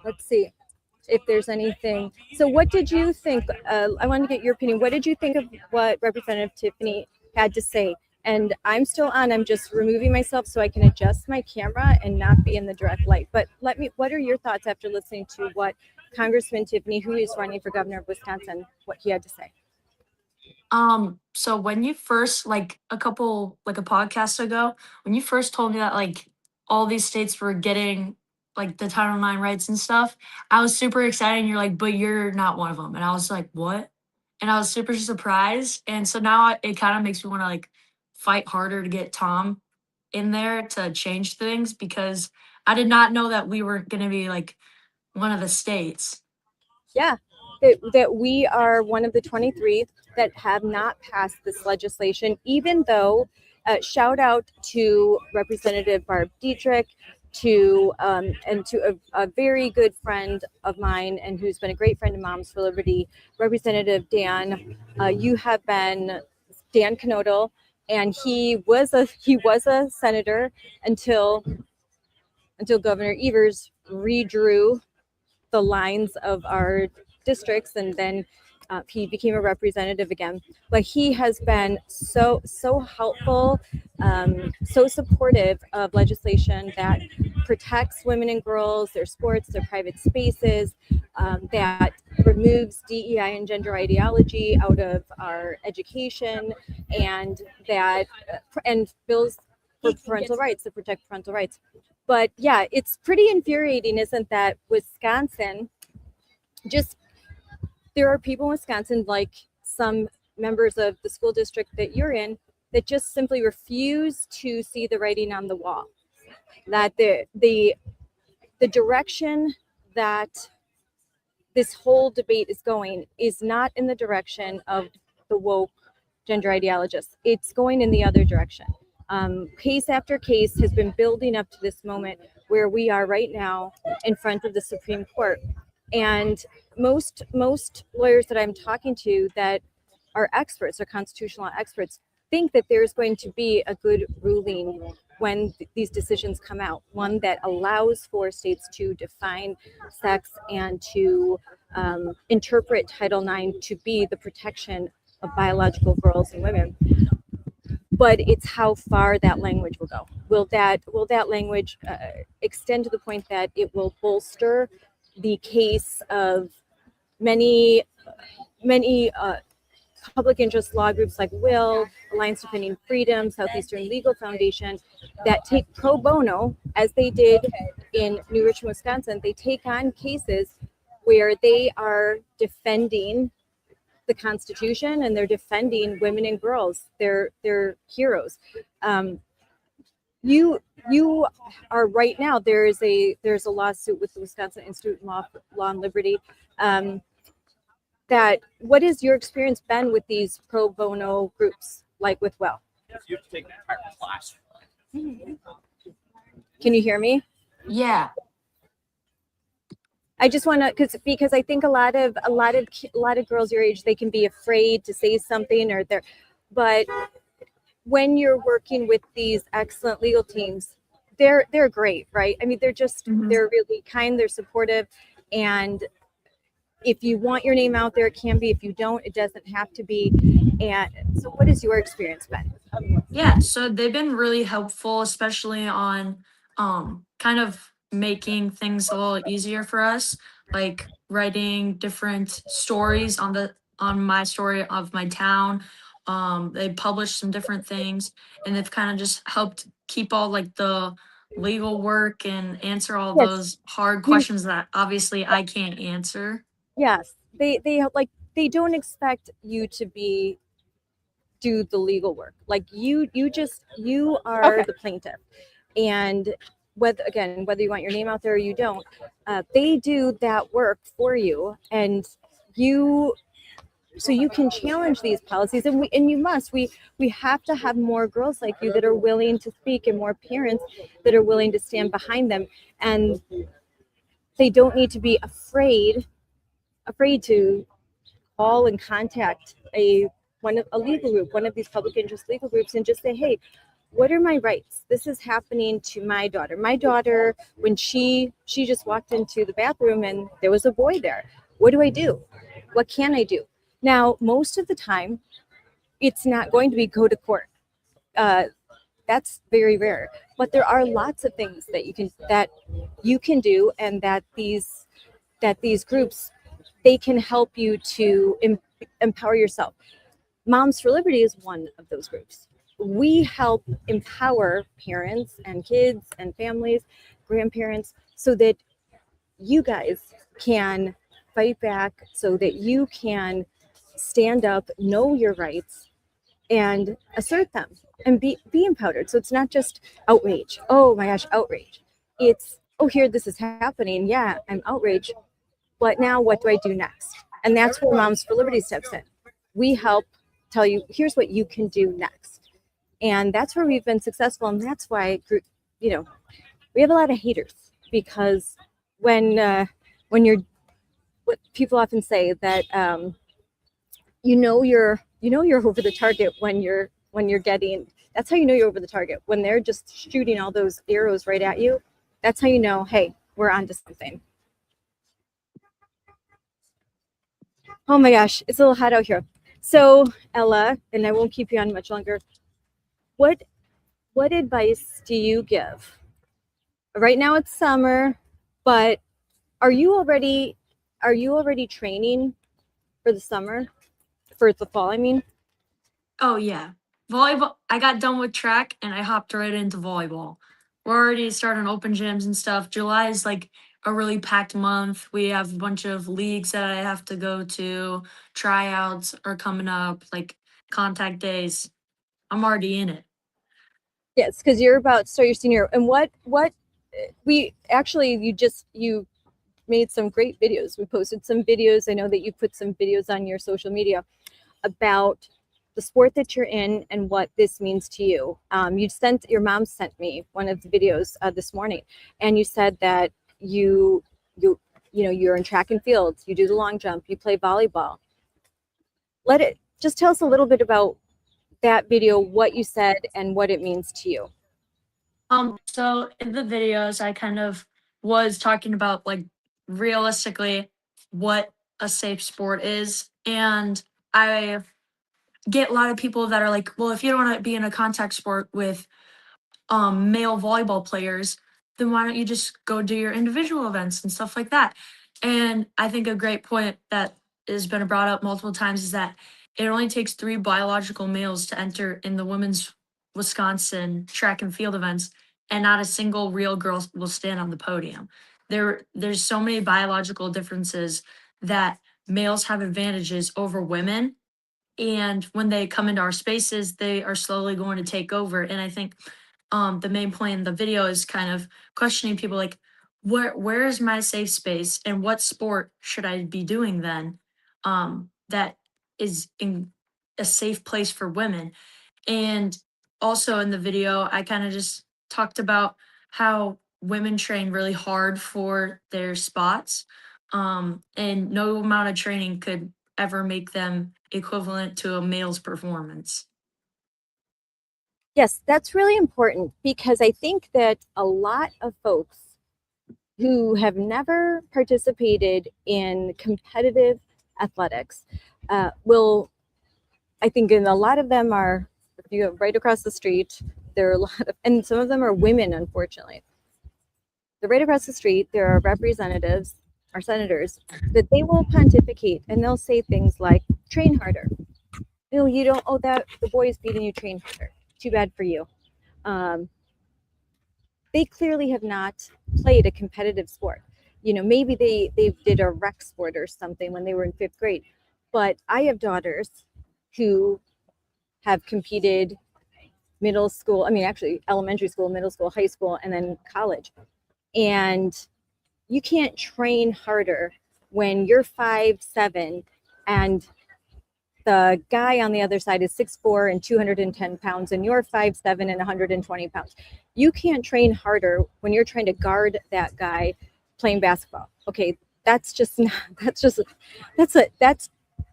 Let's see if there's anything. So what did you think? I want to get your opinion. What did you think of what Representative Tiffany had to say? And I'm still on. I'm just removing myself so I can adjust my camera and not be in the direct light. But what are your thoughts after listening to what Congressman Tiffany, who is running for governor of Wisconsin, what he had to say? So when you first, like a podcast ago, when you first told me that like all these states were getting like the Title IX rights and stuff, I was super excited. And you're like, but you're not one of them. And I was like, what? And I was super surprised. And so now it kind of makes me want to like fight harder to get Tom in there to change things because I did not know that we were going to be like one of the states. Yeah, that we are one of the 23 that have not passed this legislation, even though shout out to Representative Barb Dietrich, and to a very good friend of mine and who's been a great friend of Moms for Liberty, Representative Dan. You have been Dan Knodel, and he was a senator until Governor Evers redrew the lines of our districts, and then he became a representative again. But he has been so helpful, so supportive of legislation that protects women and girls, their sports, their private spaces, that removes DEI and gender ideology out of our education, and that and bills for parental rights to protect parental rights. But yeah, it's pretty infuriating, isn't that? Wisconsin, there are people in Wisconsin, like some members of the school district that you're in, that just simply refuse to see the writing on the wall. That the direction that this whole debate is going is not in the direction of the woke gender ideologists. It's going in the other direction. Case after case has been building up to this moment where we are right now in front of the Supreme Court. And most lawyers that I'm talking to that are experts, are constitutional experts, think that there's going to be a good ruling when these decisions come out, one that allows for states to define sex and to interpret Title IX to be the protection of biological girls and women. But it's how far that language will go. Will that language extend to the point that it will bolster the case of many public interest law groups like Will, Alliance Defending Freedom, Southeastern Legal Foundation, that take pro bono, as they did in New Richmond, Wisconsin? They take on cases where they are defending the Constitution and they're defending women and girls. They're heroes. You are right now. There's a lawsuit with the Wisconsin Institute of Law and Liberty. That what has your experience been with these pro bono groups, like with Will? You have to take an entire class. Can you hear me? Yeah. I just want to, because I think a lot of girls your age, they can be afraid to say something, but when you're working with these excellent legal teams, they're great, right? I mean, they're just they're really kind, they're supportive, and if you want your name out there, it can be. If you don't, it doesn't have to be. And so, what has your experience been? Yeah, so they've been really helpful, especially on kind of making things a little easier for us, like writing different stories on my story of my town. They published some different things, and they've kind of just helped keep all like the legal work and answer all those hard questions that obviously I can't answer. Yes, they don't expect you to do the legal work. Like you are the plaintiff, and whether you want your name out there or you don't, they do that work for you, and so you can challenge these policies, and we have to have more girls like you that are willing to speak, and more parents that are willing to stand behind them, and they don't need to be afraid to call and contact a legal group, one of these public interest legal groups, and just say, hey, what are my rights? This is happening to my daughter. My daughter, when she just walked into the bathroom and there was a boy there. What do I do? What can I do? Now, most of the time, it's not going to be go to court. That's very rare. But there are lots of things that you can do, and that these groups, they can help you to empower yourself. Moms for Liberty is one of those groups. We help empower parents and kids and families, grandparents, so that you guys can fight back, so that you can stand up, know your rights, and assert them and be empowered. So it's not just outrage. Oh my gosh, outrage. It's, oh, here, this is happening. Yeah, I'm outraged. But now what do I do next? And that's where Moms for Liberty steps in. We help tell you, here's what you can do next. And that's where we've been successful. And that's why, we have a lot of haters, because when you're, what people often say that, you're over the target when you're getting, that's how you know you're over the target. When they're just shooting all those arrows right at you, that's how you know, hey, we're onto something. Oh my gosh, it's a little hot out here. So Ella, and I won't keep you on much longer, what advice do you give? Right now it's summer, but are you already training for the summer? For the fall, I mean? Oh yeah. Volleyball, I got done with track and I hopped right into volleyball. We're already starting open gyms and stuff. July is like a really packed month. We have a bunch of leagues that I have to go to. Tryouts are coming up, like contact days. I'm already in it. Yes, because you're about to start your senior. And what we actually, you made some great videos. We posted some videos. I know that you put some videos on your social media about the sport that you're in and what this means to you. Your mom sent me one of the videos this morning, and you said that you're in track and field, you do the long jump, you play volleyball. Just tell us a little bit about that video, what you said and what it means to you. So in the videos, I kind of was talking about like realistically what a safe sport is. And I get a lot of people that are like, well, if you don't want to be in a contact sport with male volleyball players, then why don't you just go do your individual events and stuff like that? And I think a great point that has been brought up multiple times is that it only takes 3 biological males to enter in the women's Wisconsin track and field events, and not a single real girl will stand on the podium. There's so many biological differences that males have advantages over women, and when they come into our spaces, they are slowly going to take over. And I think the main point in the video is kind of questioning people like, where is my safe space and what sport should I be doing then that is in a safe place for women. And also in the video, I kind of just talked about how women train really hard for their spots, and no amount of training could ever make them equivalent to a male's performance. Yes, that's really important, because I think that a lot of folks who have never participated in competitive athletics I think, and a lot of them are, if you go right across the street, there are a lot of, and some of them are women, unfortunately. They're right across the street, there are representatives, or senators, that they will pontificate and they'll say things like, train harder. You don't, oh, that the boy is beating you, train harder. Too bad for you. They clearly have not played a competitive sport. Maybe they did a rec sport or something when they were in 5th grade. But I have daughters who have competed elementary school, middle school, high school, and then college. And you can't train harder when you're 5'7" and the guy on the other side is 6'4" and 210 pounds, and you're 5'7" and 120 pounds. You can't train harder when you're trying to guard that guy playing basketball. Okay, that's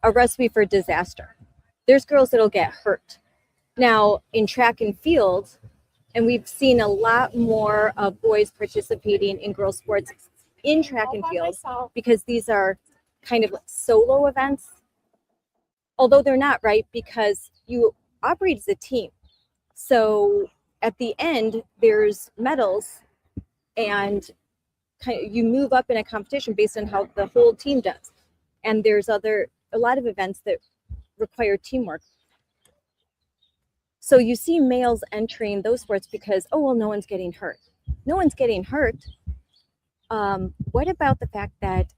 a recipe for disaster. There's girls that'll get hurt. Now, in track and field, and we've seen a lot more of boys participating in girls' sports in track and field, because these are kind of like solo events. Although they're not, right? Because you operate as a team. So at the end, there's medals, and you move up in a competition based on how the whole team does. And there's a lot of events that require teamwork. So you see males entering those sports because, oh, well, no one's getting hurt. No one's getting hurt. What about the fact that,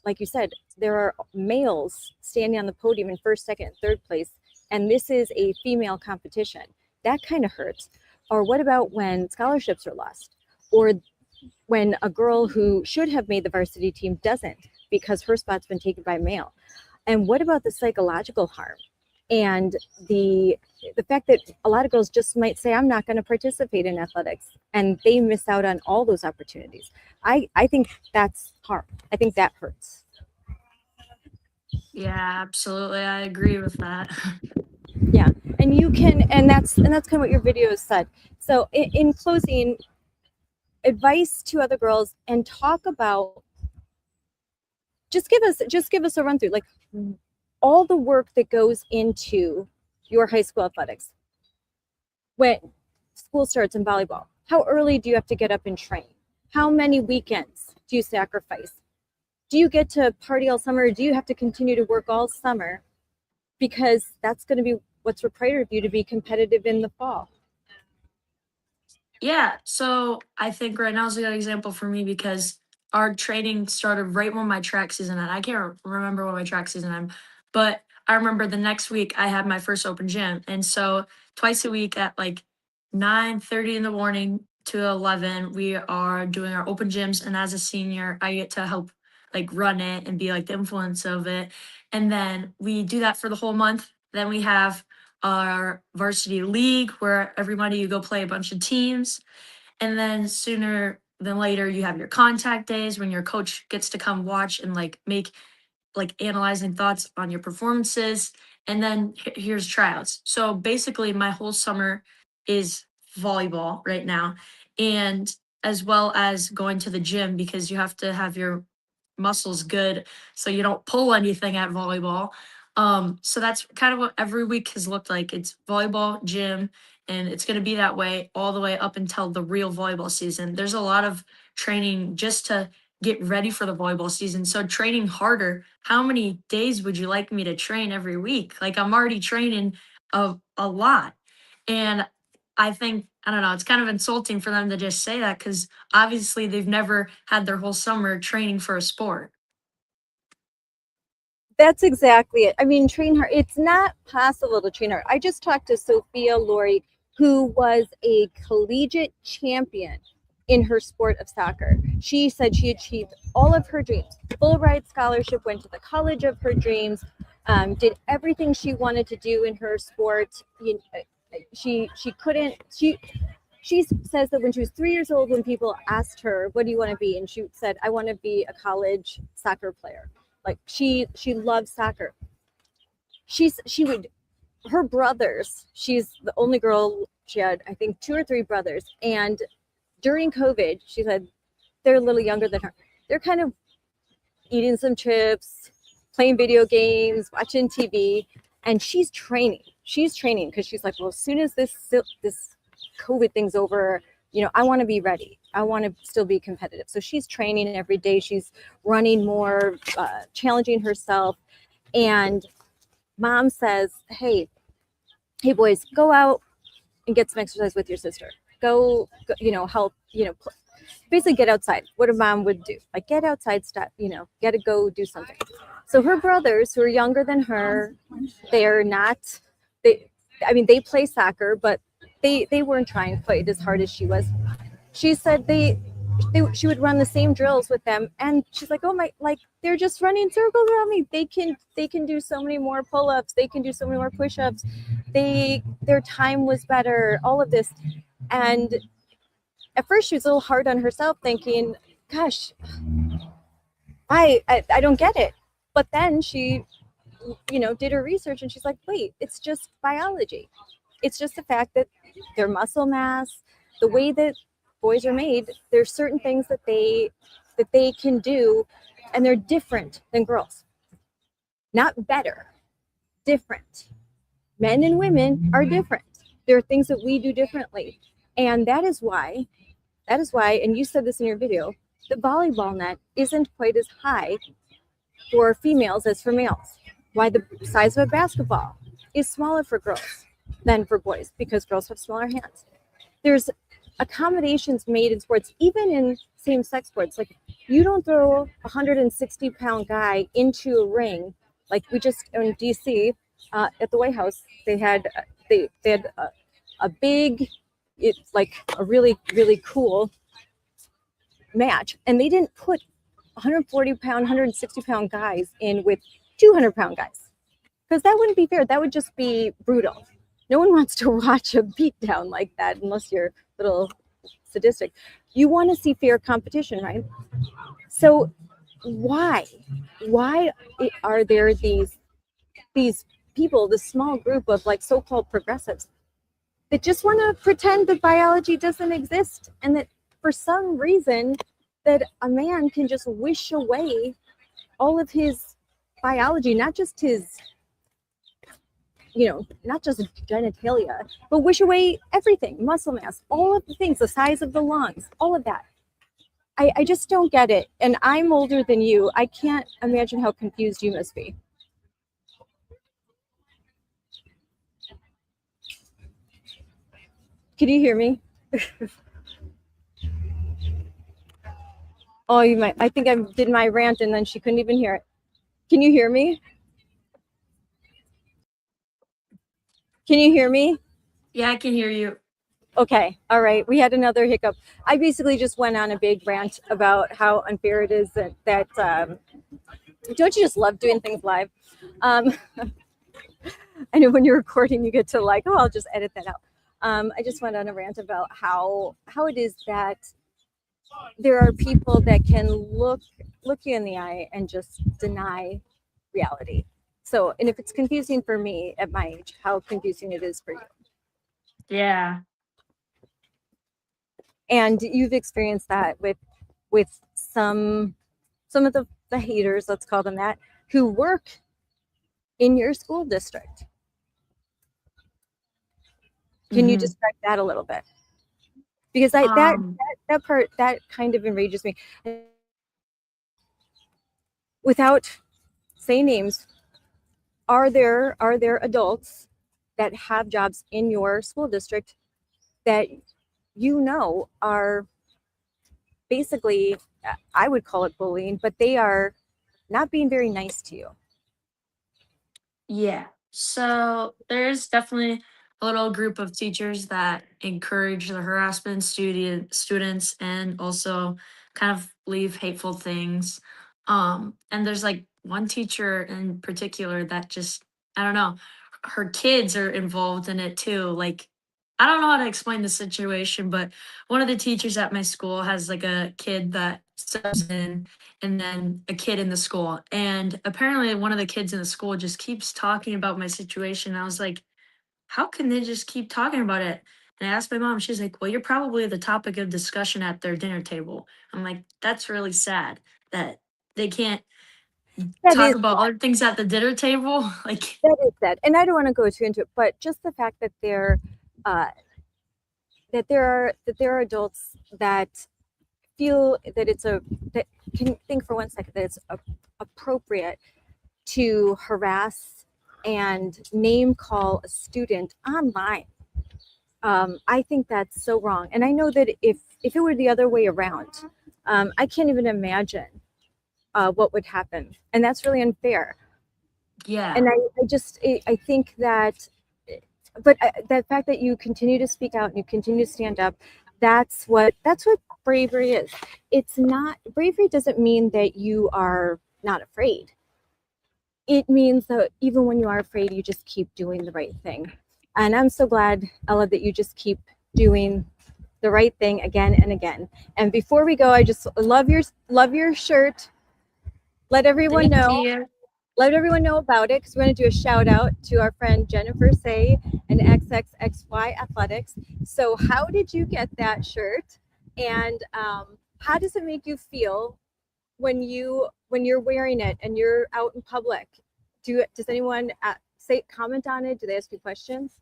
like you said, there are males standing on the podium in first, second, and third place, and this is a female competition? That kind of hurts. Or what about when scholarships are lost? Or when a girl who should have made the varsity team doesn't because her spot's been taken by a male? And what about the psychological harm? And the fact that a lot of girls just might say, I'm not going to participate in athletics, and they miss out on all those opportunities. I think that's harm. I think that hurts. Yeah, absolutely. I agree with that. Yeah, and you can, and that's kind of what your video said. So in closing, advice to other girls, and talk about, just give us a run through, like all the work that goes into your high school athletics. When school starts in volleyball, how early do you have to get up and train? How many weekends do you sacrifice? Do you get to party all summer, or do you have to continue to work all summer? Because that's going to be what's required of you to be competitive in the fall. Yeah, so I think right now is a good example for me because our training started right when my track season ended. I can't remember when my track season ended, but I remember the next week I had my first open gym. And so twice a week at like 9:30 in the morning to 11, we are doing our open gyms. And as a senior, I get to help like run it and be like the influence of it. And then we do that for the whole month. Then we have our varsity league where every Monday you go play a bunch of teams. And then sooner than later, you have your contact days when your coach gets to come watch and like make like analyzing thoughts on your performances. And then here's tryouts. So basically, my whole summer is volleyball right now, and as well as going to the gym because you have to have your muscles good so you don't pull anything at volleyball. So that's kind of what every week has looked like. It's volleyball, gym, and it's going to be that way all the way up until the real volleyball season. There's a lot of training just to get ready for the volleyball season. So training harder. How many days would you like me to train every week? Like I'm already training a lot. And I think, I don't know, it's kind of insulting for them to just say that because obviously they've never had their whole summer training for a sport. That's exactly it. I mean, train hard. It's not possible to train hard. I just talked to Sophia Laurie, who was a collegiate champion in her sport of soccer. She said she achieved all of her dreams. Full ride scholarship, went to the college of her dreams, did everything she wanted to do in her sport. She says that when she was 3 years old, when people asked her, what do you want to be? And she said, I want to be a college soccer player. Like she loves soccer. Her brothers, she's the only girl, she had, I think, 2 or 3 brothers. And during COVID, she said, they're a little younger than her. They're kind of eating some chips, playing video games, watching TV, and she's training. She's training because she's like, well, as soon as this COVID thing's over, I want to be ready. I want to still be competitive. So she's training every day. She's running more, challenging herself. And mom says, hey boys, go out and get some exercise with your sister. Go help, basically get outside. What a mom would do, like get outside, stop, get to go do something. So her brothers, who are younger than her, they play soccer, but they weren't trying quite as hard as she was. She said she would run the same drills with them, and she's like, oh my, like they're just running circles around me. They can do so many more pull-ups. They can do so many more push-ups. Their time was better. All of this, and at first she was a little hard on herself, thinking, gosh, I don't get it. But then she, did her research, and she's like, wait, it's just biology. It's just the fact that their muscle mass, the way that boys are made, there's certain things that they can do, and they're different than girls. Not better, different. Men and women are different. There are things that we do differently. And that is why, and you said this in your video, the volleyball net isn't quite as high for females as for males. Why the size of a basketball is smaller for girls. than for boys because girls have smaller hands. There's accommodations made in sports, even in same-sex sports. Like, you don't throw a 160-pound guy into a ring. Like, we just in DC at the White House, they had a big, it's like a really, really cool match, and they didn't put 140-pound, 160-pound guys in with 200-pound guys, because that wouldn't be fair. That would just be brutal. No one wants to watch a beatdown like that unless you're a little sadistic. You want to see fair competition, right? So why are there these people, this small group of like so-called progressives that just want to pretend that biology doesn't exist, and that for some reason that a man can just wish away all of his biology, not just his, not just genitalia, but wish away everything, muscle mass, all of the things, the size of the lungs, all of that. I just don't get it. And I'm older than you. I can't imagine how confused you must be. Can you hear me? Oh, you might. I think I did my rant and then she couldn't even hear it. Can you hear me? Can you hear me? Yeah, I can hear you. Okay. All right. We had another hiccup. I basically just went on a big rant about how unfair it is that don't you just love doing things live? I know when you're recording, you get to like, oh, I'll just edit that out. I just went on a rant about how it is that there are people that can look you in the eye and just deny reality. So, and if it's confusing for me at my age, how confusing it is for you. Yeah. And you've experienced that with some of the haters, let's call them that, who work in your school district. Can you describe that a little bit? Because that part, that kind of enrages me. Without saying names, are there adults that have jobs in your school district that are basically, I would call it bullying, but they are not being very nice to you? Yeah. So there's definitely a little group of teachers that encourage the harassment students and also kind of leave hateful things. And there's like one teacher in particular that just, I don't know, her kids are involved in it too. Like, I don't know how to explain the situation, but one of the teachers at my school has like a kid that subs in and then a kid in the school. And apparently one of the kids in the school just keeps talking about my situation. I was like, how can they just keep talking about it? And I asked my mom, she's like, well, you're probably the topic of discussion at their dinner table. I'm like, that's really sad that they can't talk about other things at the dinner table. Like, that is sad. And I don't want to go too into it, but just the fact that there are adults that feel that can think for 1 second that it's appropriate to harass and name call a student online. I think that's so wrong. And I know that if it were the other way around, I can't even imagine what would happen. And that's really unfair. yeah. And I think that, but the fact that you continue to speak out and you continue to stand up, that's what bravery is. It's not, bravery doesn't mean that you are not afraid. It means that even when you are afraid, you just keep doing the right thing. And I'm so glad, Ella, that you just keep doing the right thing again and again. And before we go, I just love your shirt. Let everyone know. Let everyone know about it, because we're going to do a shout out to our friend Jennifer Say and XXXY Athletics. So how did you get that shirt? And how does it make you feel when you're wearing it and you're out in public? Does anyone comment on it? Do they ask you questions?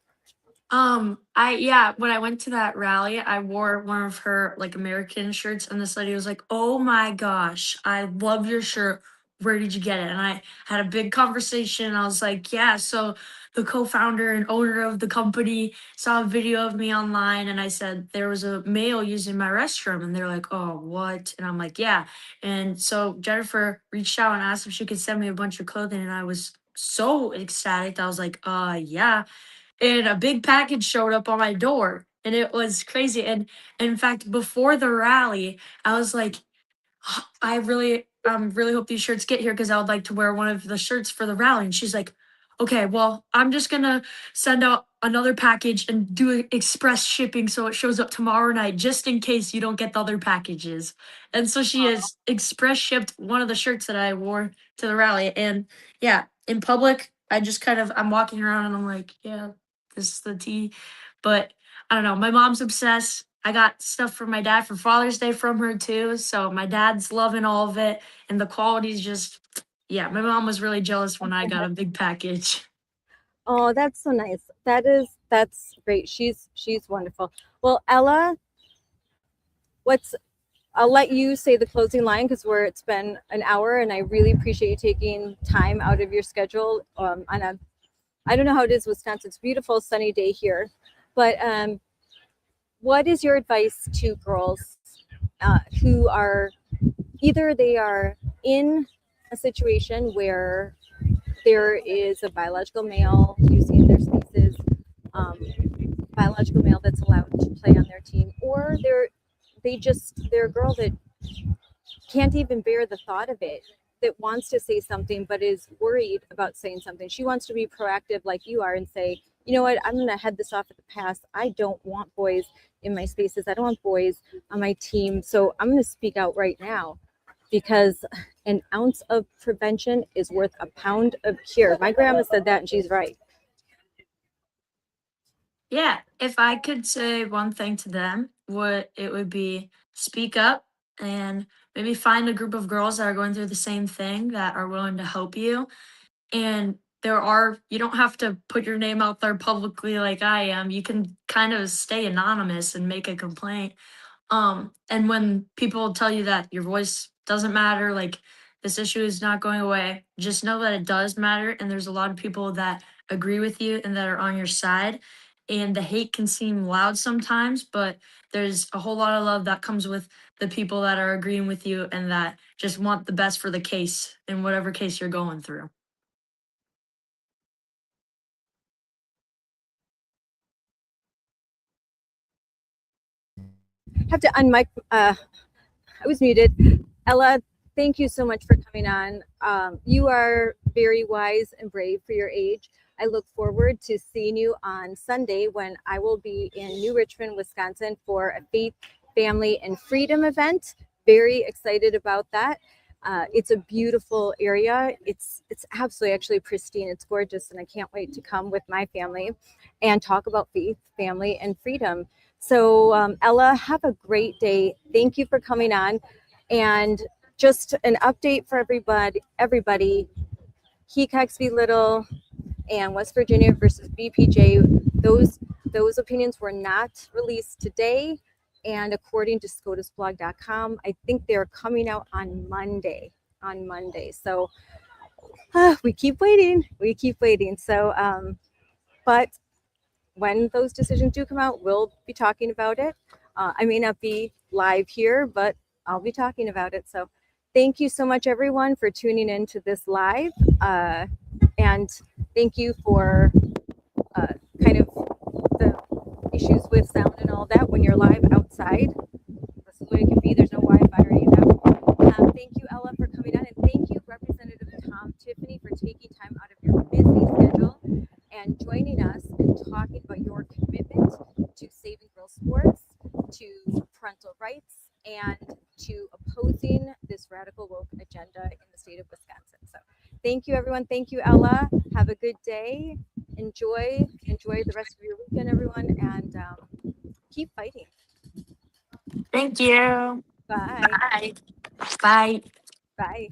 When I went to that rally, I wore one of her like American shirts, and this lady was like, "Oh my gosh, I love your shirt. where did you get it? And I had a big conversation. I was like, yeah, so the co-founder and owner of the company saw a video of me online, and I said there was a male using my restroom, and they're like, oh, what? And I'm like, yeah. And so Jennifer reached out and asked if she could send me a bunch of clothing, and I was so ecstatic. I was like, yeah. And a big package showed up on my door, and it was crazy. And in fact, before the rally, I was like, I really hope these shirts get here because I would like to wear one of the shirts for the rally. And she's like, okay, well, I'm just gonna send out another package and do express shipping so it shows up tomorrow night just in case you don't get the other packages. And so she has express shipped one of the shirts that I wore to the rally. And yeah, in public, I'm walking around and I'm like, yeah, this is the tea. But I don't know, my mom's obsessed. I got stuff from my dad for Father's Day from her too. So my dad's loving all of it. And the quality's just, yeah, my mom was really jealous when I got a big package. Oh, that's so nice. That's great. She's wonderful. Well, Ella, I'll let you say the closing line because it's been an hour, and I really appreciate you taking time out of your schedule on I don't know how it is, Wisconsin. It's a beautiful sunny day here, but what is your advice to girls who are either they are in a situation where there is a biological male using their spaces, biological male that's allowed to play on their team, or they're a girl that can't even bear the thought of it, that wants to say something but is worried about saying something. She wants to be proactive like you are and say, you know what, I'm going to head this off at the pass. I don't want boys in my spaces. I don't want boys on my team. So I'm going to speak out right now because an ounce of prevention is worth a pound of cure. My grandma said that, and she's right. Yeah, if I could say one thing to them, it would be speak up and maybe find a group of girls that are going through the same thing that are willing to help you. And you don't have to put your name out there publicly like I am. You can kind of stay anonymous and make a complaint. And when people tell you that your voice doesn't matter, like this issue is not going away, just know that it does matter. And there's a lot of people that agree with you and that are on your side. And the hate can seem loud sometimes, but there's a whole lot of love that comes with the people that are agreeing with you and that just want the best for the case in whatever case you're going through. Have to unmic. I was muted. Ella, thank you so much for coming on. You are very wise and brave for your age. I look forward to seeing you on Sunday when I will be in New Richmond, Wisconsin for a Faith, Family, and Freedom event. Very excited about that. It's a beautiful area. It's absolutely actually pristine. It's gorgeous, and I can't wait to come with my family and talk about faith, family, and freedom. So Ella, have a great day. Thank you for coming on. And just an update for everybody, Hecox v. Little and West Virginia versus B.P.J. Those opinions were not released today. And according to SCOTUSblog.com, I think they're coming out on Monday. So we keep waiting. So, but when those decisions do come out, we'll be talking about it. I may not be live here, but I'll be talking about it. So thank you so much, everyone, for tuning in to this live. And thank you for kind of the issues with sound and all that when you're live outside. This is what it can be. There's no Wi-Fi or any of that. Thank you, Ella, for coming on. And thank you, Representative Tiffany, for taking time out of your busy schedule and joining us and talking about your commitment to saving girls' sports, to parental rights, and to opposing this radical woke agenda in the state of Wisconsin. So thank you, everyone. Thank you, Ella. Have a good day. Enjoy the rest of your weekend, everyone, and keep fighting. Thank you. Bye. Bye. Bye. Bye.